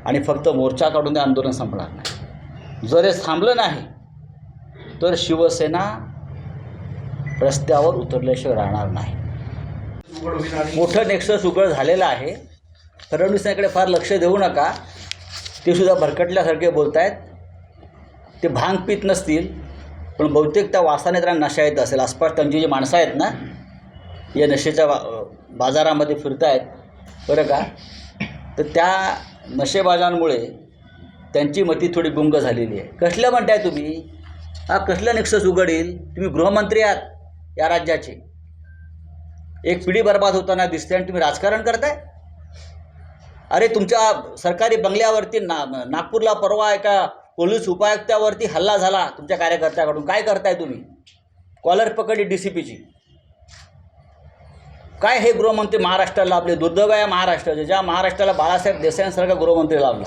आणि फक्त मोर्चा काढून आंदोलन संपणार नाही. जर हे थांबलं नाही तर शिवसेना रस्त्यावर उतरल्याशिवाय राहणार नाही. मोठं नेक्सस उघड झालेलं आहे. फडणवीसांकडे फार लक्ष देऊ नका, ते सुद्धा भरकटल्यासारखे बोलत आहेत. ते भांग पित नसतील, पण बहुतेक त्या वासाने त्यांना नशा येत असेल. आसपास त्यांची जी माणसं आहेत ना, या नशेच्या बाजारामध्ये फिरत आहेत बरं का, तर त्या नशेबाजांमुळे त्यांची मती थोडी गुंग झालेली आहे. कसलं म्हणताय तुम्ही? हा कसलं नेक्सस उघडेल? तुम्ही गृहमंत्री आहात या राज्याचे. एक पिढी बर्बाद होताना दिसते आणि तुम्ही राजकारण करताय. अरे तुमच्या सरकारी बंगल्यावरती नागपूरला परवा एका पोलीस उपायुक्तावरती हल्ला झाला तुमच्या कार्यकर्त्याकडून. काय करताय तुम्ही? कॉलर पकडली DCPची. काय हे गृहमंत्री महाराष्ट्राला, आपले दुर्दैव आहे महाराष्ट्राचे, ज्या महाराष्ट्राला बाळासाहेब देसाईंसारखा गृहमंत्री लावला.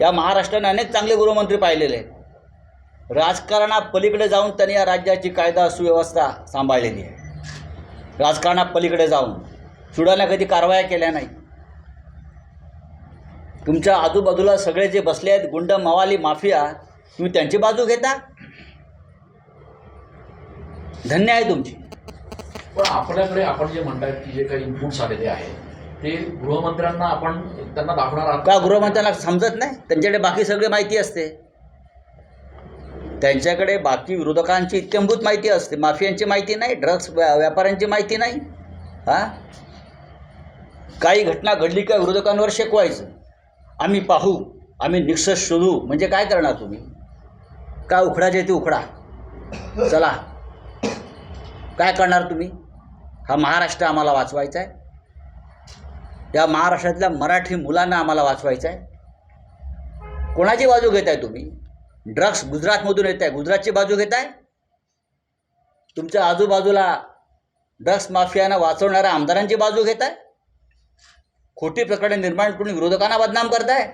या महाराष्ट्राने अनेक चांगले गृहमंत्री पाहिलेले आहेत. राजकारणापलीकडे जाऊन त्यांनी या राज्याची कायदा सुव्यवस्था सांभाळलेली आहे. राजकारणापलीकडे जाऊन सुडाने कधी कारवाया केल्या नाही. तुमच्या आजूबाजूला सगळे जे बसले आहेत गुंड मवाली माफिया, तुम्ही त्यांची बाजू घेता. धन्य आहे तुमची. पण आपल्याकडे आपण जे म्हणताय की जे काही इनपुट्स आलेले आहेत ते गृहमंत्र्यांना आपण त्यांना दाखवणार आहात का? गृहमंत्र्यांना समजत नाही? त्यांच्याकडे बाकी सगळी माहिती असते. त्यांच्याकडे बाकी विरोधकांची इत्यंभूत माहिती असते, माफियांची माहिती नाही, ड्रग्स व्यापाऱ्यांची माहिती नाही. काही घटना घडली का विरोधकांवर शेकवायचं, आम्ही पाहू, आम्ही निष्कर्ष शोधू. म्हणजे काय करणार तुम्ही? काय उखडायचे ते उखडा, चला. काय करणार तुम्ही? हा महाराष्ट्र आम्हाला वाचवायचा आहे. या महाराष्ट्रातल्या मराठी मुलांना आम्हाला वाचवायचं आहे. कोणाची बाजू घेत आहे तुम्ही? ड्रग्स गुजरातमधून येत आहे, गुजरातची बाजू घेत आहे. तुमच्या आजूबाजूला ड्रग्स माफियानं वाचवणाऱ्या आमदारांची बाजू घेत आहे. खोटी प्रकरणे निर्माण करून विरोधकांना बदनाम करताय.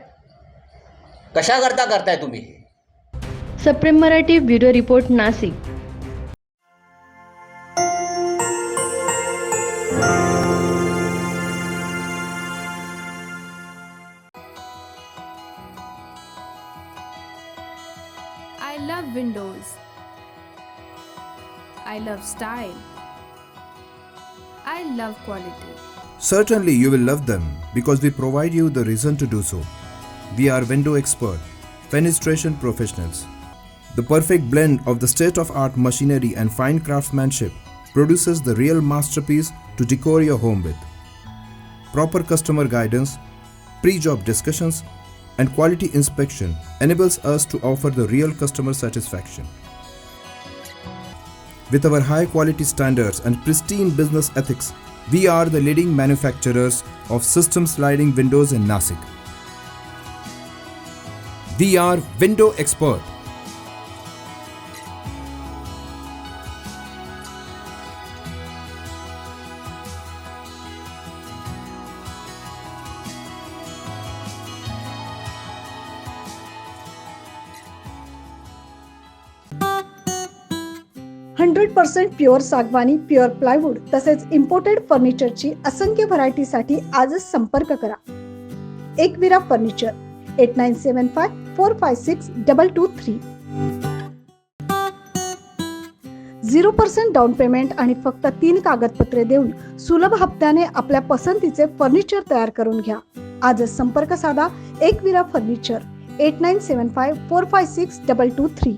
कशा करताय तुम्ही? सप्रेम Marathi bureau report, Nashik. I love windows. I love style. I love quality. Certainly you will love them because we provide you the reason to do so. We are window expert, fenestration professionals. The perfect blend of the state-of-art machinery and fine craftsmanship produces the real masterpiece to decor your home with. Proper customer guidance, pre-job discussions, and quality inspection enables us to offer the real customer satisfaction. With our high quality standards and pristine business ethics, we are the leading manufacturers of system sliding windows in Nasik. We are Window Expert. Pure सागवानी, pure plywood तसेच imported फर्निचरची असंख्य व्हरायटीसाठी आजच संपर्क करा. Ekvira furniture 8975456223. 0% down payment आणि फक्त 3 कागदपत्रे देऊन सुलभ हप्त्याने आपल्या पसंतीचे फर्निचर तयार करून घ्या. आजच संपर्क साधा. Ekvira furniture 8975456223.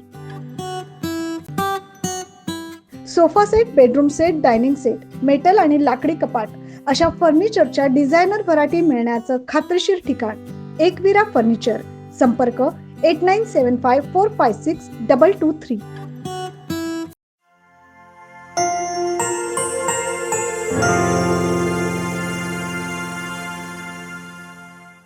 Sofa set, bedroom set, dining set, metal आणि लाकडी कपाट अशा फर्निचरच्या डिझायनर व्हरायटी मिळण्याचं खात्रीशीर ठिकाण एकविरा फर्निचर. संपर्क 8975456223.